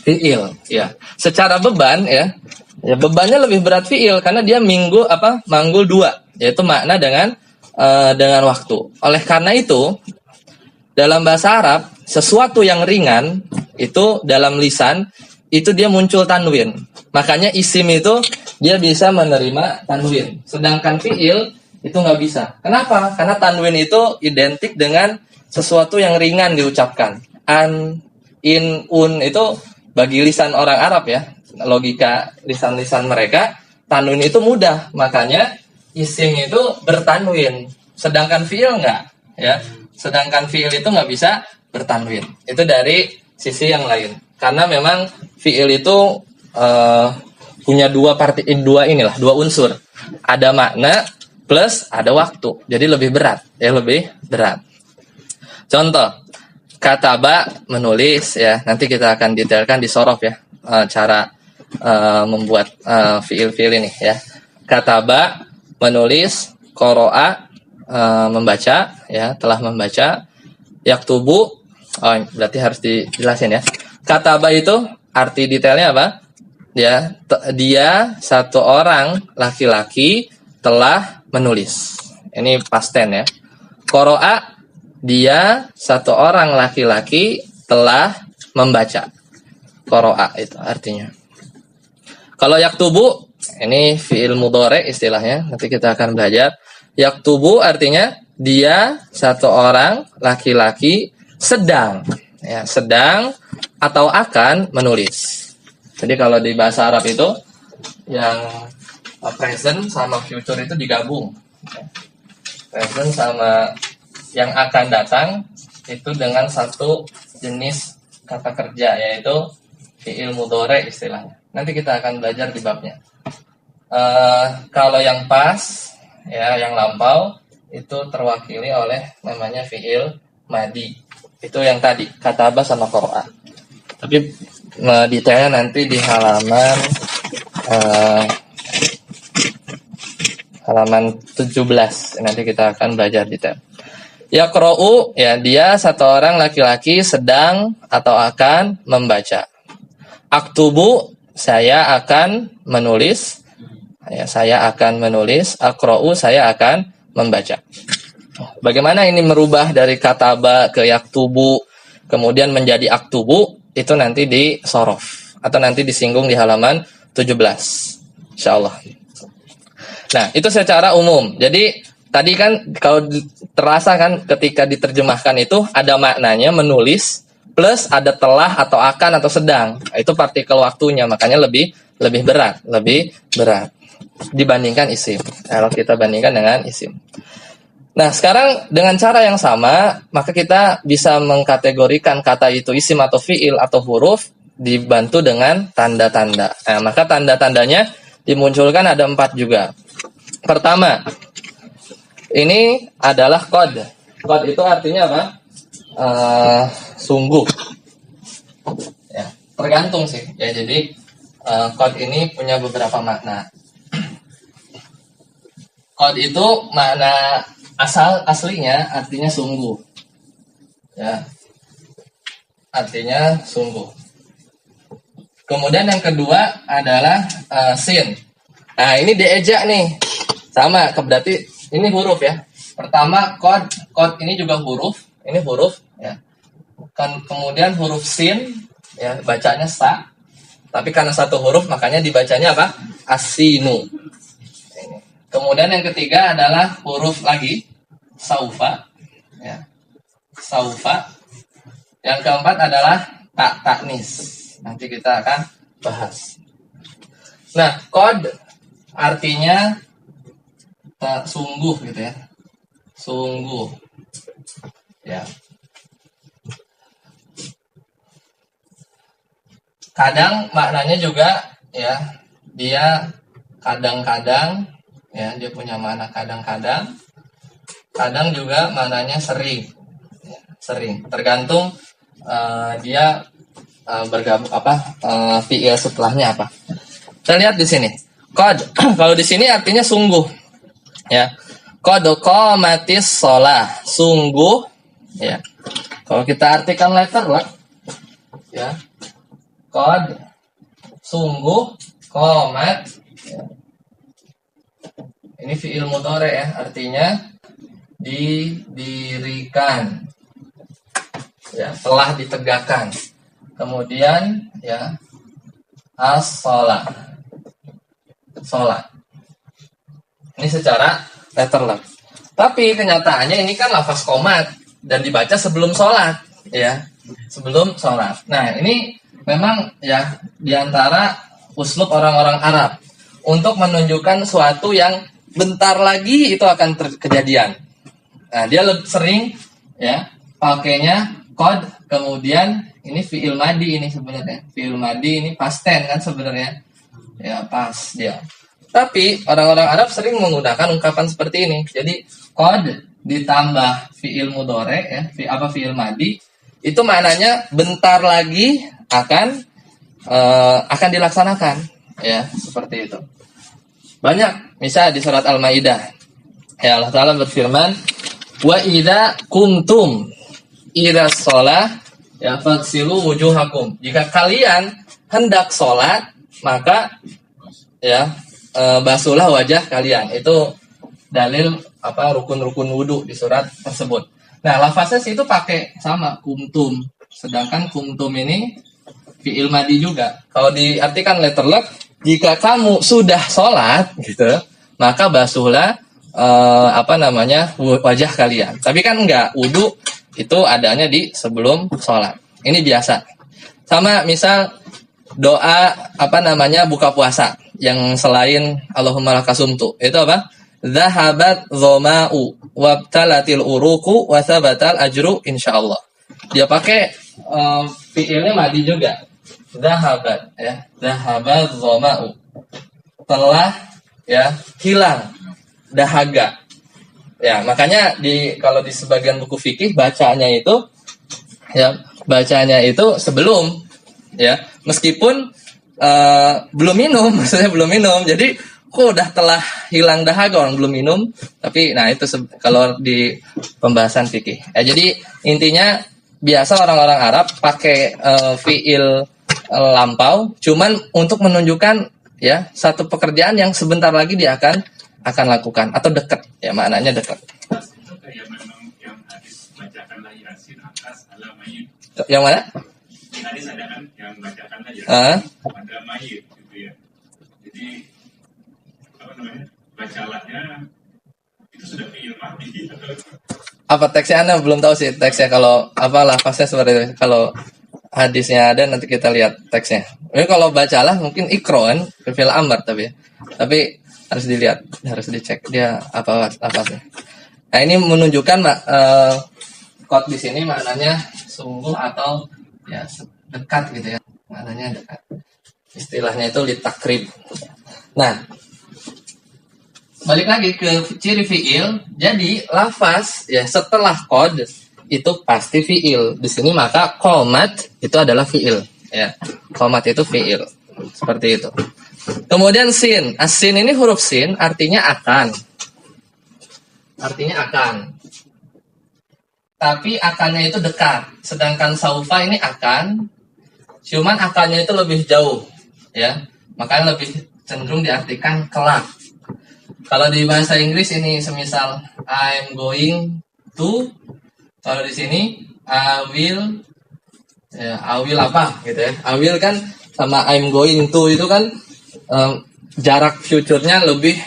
Fiil, ya. Secara beban ya bebannya lebih berat fiil karena dia manggul dua, yaitu makna dengan waktu. Oleh karena itu, dalam bahasa Arab, sesuatu yang ringan itu dalam lisan itu dia muncul tanwin. Makanya isim itu dia bisa menerima tanwin. Sedangkan fiil itu nggak bisa. Kenapa? Karena tanwin itu identik dengan sesuatu yang ringan diucapkan. An, in, un itu bagi lisan orang Arab ya, logika lisan-lisan mereka, tanwin itu mudah. Makanya isim itu bertanwin, sedangkan fiil enggak ya. Sedangkan fiil itu nggak bisa bertanwin. Itu dari sisi yang lain. Karena memang fiil itu punya dua unsur. Ada makna plus ada waktu. Jadi lebih berat, lebih berat. Contoh, kataba menulis ya. Nanti kita akan detailkan di sorof ya, cara membuat fiil-fiil ini ya. Kataba menulis, qoro'a membaca ya, telah membaca. Yaktubu, berarti harus dijelasin ya. Kataba itu arti detailnya apa? Dia satu orang laki-laki telah menulis. Ini past tense ya. Qoro'a, dia satu orang laki-laki telah membaca. Qoro'a itu artinya. Kalau yaktubu, ini fi'il mudhari istilahnya, nanti kita akan belajar. Yaktubu artinya dia satu orang laki-laki sedang atau akan menulis. Jadi kalau di bahasa Arab itu yang present sama future itu digabung. Present sama yang akan datang itu dengan satu jenis kata kerja, yaitu fi'il mudhari istilahnya. Nanti kita akan belajar di babnya. Kalau yang pas ya, yang lampau itu terwakili oleh namanya fi'il madi. Itu yang tadi, kataba sama qoro'a. Tapi detailnya nanti di halaman 17. Nanti kita akan belajar detail. Yaqra'u, ya dia satu orang laki-laki sedang atau akan membaca. Aktubu, saya akan menulis. Ya, saya akan menulis. Aqra'u, saya akan membaca. Bagaimana ini merubah dari kataba ke yaktubu kemudian menjadi aktubu, itu nanti di sorof atau nanti disinggung di halaman 17 insyaallah. Nah, itu secara umum. Jadi tadi kan kalau terasa kan ketika diterjemahkan itu ada maknanya menulis plus ada telah atau akan atau sedang. Itu partikel waktunya, makanya lebih berat dibandingkan isim. Kalau kita bandingkan dengan isim. Nah, sekarang dengan cara yang sama, maka kita bisa mengkategorikan kata itu isim atau fiil atau huruf dibantu dengan tanda-tanda. Nah, maka tanda-tandanya dimunculkan ada 4 juga. Pertama, ini adalah qad. Qad itu artinya apa? Sungguh. Ya, tergantung sih. Ya, jadi qad ini punya beberapa makna. Qad itu makna aslinya artinya sungguh. Ya. Artinya sungguh. Kemudian yang kedua adalah sin. Nah, ini diejak nih. Sama, berarti ini huruf ya. Pertama qad ini juga huruf, ini huruf ya. Kemudian huruf sin ya, bacanya sa. Tapi karena satu huruf makanya dibacanya apa? Asinu. Kemudian yang ketiga adalah huruf lagi, saufa, ya, saufa. Yang keempat adalah taknis. Nanti kita akan bahas. Nah, qad artinya sungguh gitu ya, sungguh, ya. Kadang maknanya juga ya, dia kadang-kadang. Ya, dia punya makna kadang-kadang, kadang juga maknanya sering, ya, sering. Tergantung dia bergabung fiil setelahnya apa. Kita lihat di sini. Qad, kalau di sini artinya sungguh, ya. Qad qamatis shalah, sungguh, ya. Kalau kita artikan letter lah, ya. Qad, sungguh, qamat, ya. Ini fi'il mudhari ya, artinya didirikan. Ya, telah ditegakkan. Kemudian ya, as-shalah. Salat. Ini secara letterlek. Tapi kenyataannya ini kan lafaz qomat dan dibaca sebelum sholat, ya. Sebelum sholat. Nah, ini memang ya diantara uslub orang-orang Arab untuk menunjukkan suatu yang bentar lagi itu akan kejadian. Nah, dia lebih sering ya pakainya qad, kemudian ini fi'il madi ini sebenarnya. Fi'il madi ini past tense kan sebenarnya. Ya, pas dia. Tapi orang-orang Arab sering menggunakan ungkapan seperti ini. Jadi qad ditambah fi'il mudhari ya, fi'il madi itu maknanya bentar lagi akan dilaksanakan ya, seperti itu. Banyak, misal di surat Al-Maidah. Ya, Allah Ta'ala berfirman, "Wa idza kuntum ila shalah ya faghsilu wujuhakum." Jika kalian hendak sholat, maka ya basuhlah wajah kalian. Itu dalil rukun-rukun wudu di surat tersebut. Nah, lafaznya situ pakai sama kuntum. Sedangkan kuntum ini fi'il madi juga. Kalau diartikan letterlek, jika kamu sudah sholat, gitu, maka basuhlah wajah kalian. Tapi kan enggak, wudu itu adanya di sebelum sholat. Ini biasa. Sama misal doa buka puasa yang selain Allahumma lakasumtu. Itu apa? Zahabat dhama'u wabtalatil uruku wa thabatal ajru insyaallah. Dia pakai fi'ilnya madi juga. Zahabat ya, zahabat dhama'u. Telah ya hilang dahaga. Ya, makanya kalau di sebagian buku fikih bacanya itu sebelum ya, meskipun belum minum, maksudnya belum minum. Jadi kok udah telah hilang dahaga orang belum minum, tapi nah itu kalau di pembahasan fikih. Ya, jadi intinya biasa orang-orang Arab pakai fiil lampau cuman untuk menunjukkan ya satu pekerjaan yang sebentar lagi dia akan lakukan atau dekat, ya maknanya dekat. Kayak memang yang hadis bacakanlah Yasin atas ala mayit. Yang mana? Hadis ada kan yang bacakanlah Yasin pada mayit gitu ya. Jadi bacalahnya itu sudah fi'il madi. Apa teksnya Anda belum tahu sih teksnya, kalau lafaznya seperti itu. Kalau hadisnya ada nanti kita lihat teksnya. Ini kalau bacalah mungkin ikroan fi'il amr tapi harus dilihat, harus dicek dia apa lafaznya. Nah, ini menunjukkan qad di sini maknanya sungguh atau ya dekat gitu ya. Maknanya dekat. Istilahnya itu litakrib. Nah, balik lagi ke ciri fiil. Jadi lafaz ya setelah qad itu pasti fiil. Di sini maka qomat itu adalah fiil ya. Qomat itu fiil. Seperti itu. Kemudian sin. As-sin ini huruf sin artinya akan. Artinya akan. Tapi akannya itu dekat. Sedangkan saufa ini akan. Cuman akannya itu lebih jauh. Ya. Makanya lebih cenderung diartikan kelak. Kalau di bahasa Inggris ini semisal I'm going to. Kalau di sini I will. Ya, I will apa gitu ya. I will kan sama I'm going to itu kan jarak future-nya lebih,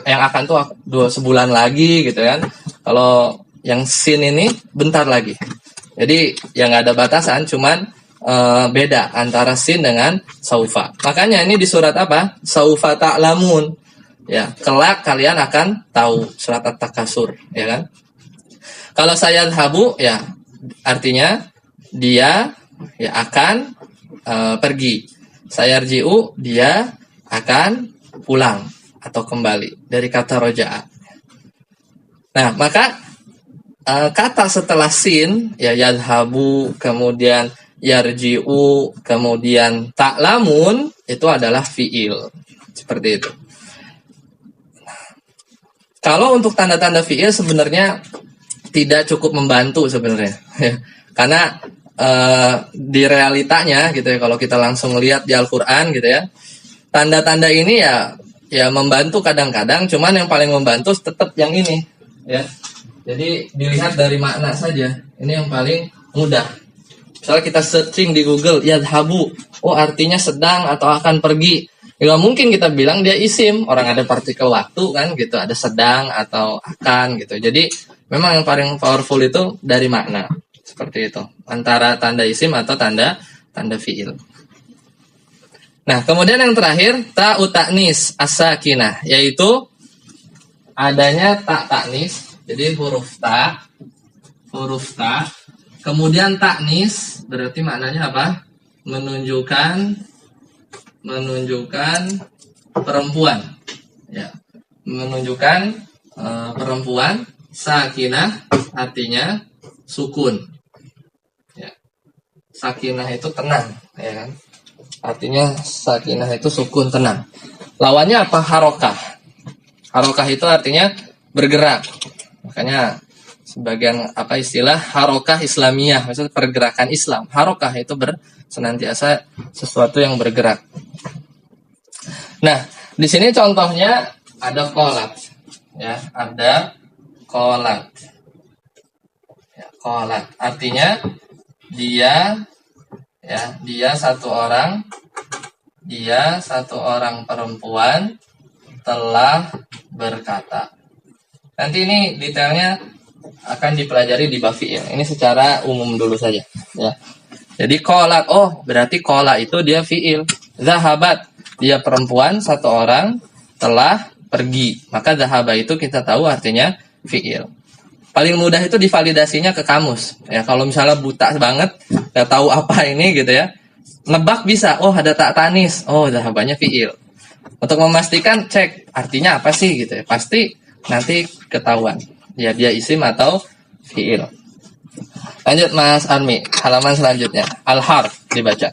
yang akan tuh sebulan lagi gitu kan. Kalau yang sin ini bentar lagi. Jadi yang nggak ada batasan, cuman beda antara sin dengan saufa. Makanya ini di surat apa? Saufa ta'lamun. Ya, kelak kalian akan tahu. Surat At-Takasur, ya kan? Kalau sayadhabu ya artinya dia ya akan pergi. Sayarji'u dia akan pulang atau kembali dari kata roja'a. Nah, maka kata setelah sin ya yadhabu, kemudian yarji'u, kemudian ta'lamun itu adalah fiil. Seperti itu. Kalau untuk tanda-tanda fiil sebenarnya tidak cukup membantu sebenarnya. Karena di realitanya gitu ya, kalau kita langsung lihat di Al-Qur'an gitu ya, tanda-tanda ini ya membantu kadang-kadang, cuman yang paling membantu tetap yang ini ya. Jadi dilihat dari makna saja. Ini yang paling mudah. Misalnya kita searching di Google yadhabu, oh artinya sedang atau akan pergi. Ya mungkin kita bilang dia isim, orang ada partikel waktu kan gitu, ada sedang atau akan gitu. Jadi memang yang paling powerful itu dari makna. Seperti itu. Antara tanda isim atau tanda fiil. Nah, kemudian yang terakhir ta'u ta'nis as-sakinah, yaitu adanya tak ta'nis. Jadi huruf ta, kemudian ta'nis berarti maknanya apa? Menunjukkan perempuan. Ya. Menunjukkan perempuan. Sakinah artinya sukun. Ya. Sakinah itu tenang, ya kan? Artinya sakinah itu sukun, tenang. Lawannya apa? Harokah. Harokah itu artinya bergerak. Makanya sebagian istilah harokah Islamiyah, maksudnya pergerakan Islam. Harokah itu senantiasa sesuatu yang bergerak. Nah, di sini contohnya ada qolat. Ya, ada qolat. Ya, qolat artinya dia satu orang perempuan telah berkata. Nanti ini detailnya akan dipelajari di bab fi'il. Ini secara umum dulu saja ya. Jadi qolat, oh berarti qola itu dia fi'il. Zahabat, dia perempuan satu orang telah pergi. Maka zahaba itu kita tahu artinya fi'il. Paling mudah itu divalidasinya ke kamus. Ya, kalau misalnya buta banget, nggak tahu apa ini gitu ya, nebak bisa. Oh ada tak tanis. Oh zahabanya fi'il. Untuk memastikan cek artinya apa sih gitu ya. Pasti nanti ketahuan. Ya dia isim atau fi'il. Lanjut Mas Armi, halaman selanjutnya. Al-harf dibaca.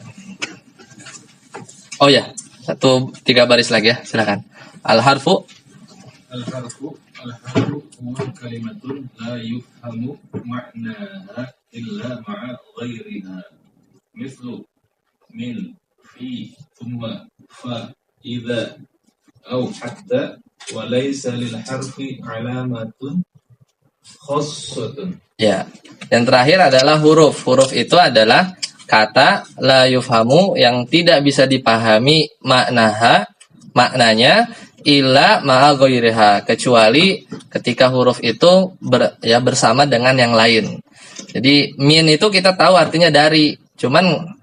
Oh ya, 3 baris lagi ya, silakan. Al-harfu. Al-harfu huwa kalimatun la yufhamu ma'naha illa ma'a ghairiha. Mislu min, fi, thumma, fa, idza, au hatta, wa laysa lil harfi alamatun khassatun. Ya, yang terakhir adalah huruf. Huruf itu adalah kata la yufhamu yang tidak bisa dipahami maknanya illa ma'a ghairiha, kecuali ketika huruf itu bersama dengan yang lain. Jadi min itu kita tahu artinya dari, cuman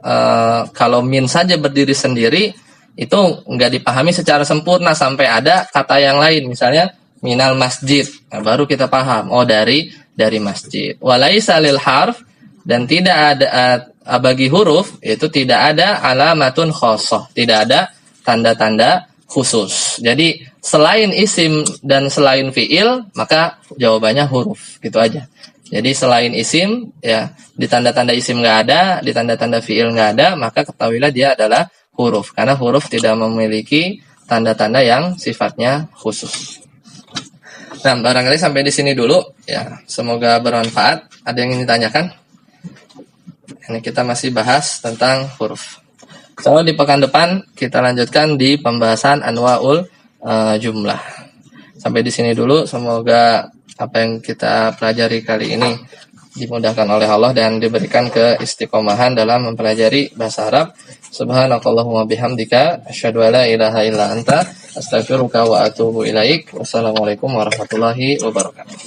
kalau min saja berdiri sendiri itu nggak dipahami secara sempurna sampai ada kata yang lain. Misalnya minal masjid. Nah, baru kita paham, oh dari masjid. Walaisa lil harf, dan tidak ada bagi huruf itu tidak ada alamatun khosoh, tidak ada tanda-tanda khusus. Jadi selain isim dan selain fiil, maka jawabannya huruf, gitu aja. Jadi selain isim, ya di tanda-tanda isim nggak ada, di tanda-tanda fiil nggak ada, maka ketahuilah dia adalah huruf, karena huruf tidak memiliki tanda-tanda yang sifatnya khusus. Nah, barangkali sampai di sini dulu, ya. Semoga bermanfaat. Ada yang ingin ditanyakan? Ini kita masih bahas tentang huruf. So, di pekan depan kita lanjutkan di pembahasan anwaul jumlah. Sampai di sini dulu. Semoga apa yang kita pelajari kali ini dimudahkan oleh Allah dan diberikan keistiqomahan dalam mempelajari bahasa Arab. Subhanakallahumma bihamdika asyhadu alla ilaha illa anta astaghfiruka wa atubu ilaik. Wassalamualaikum warahmatullahi wabarakatuh.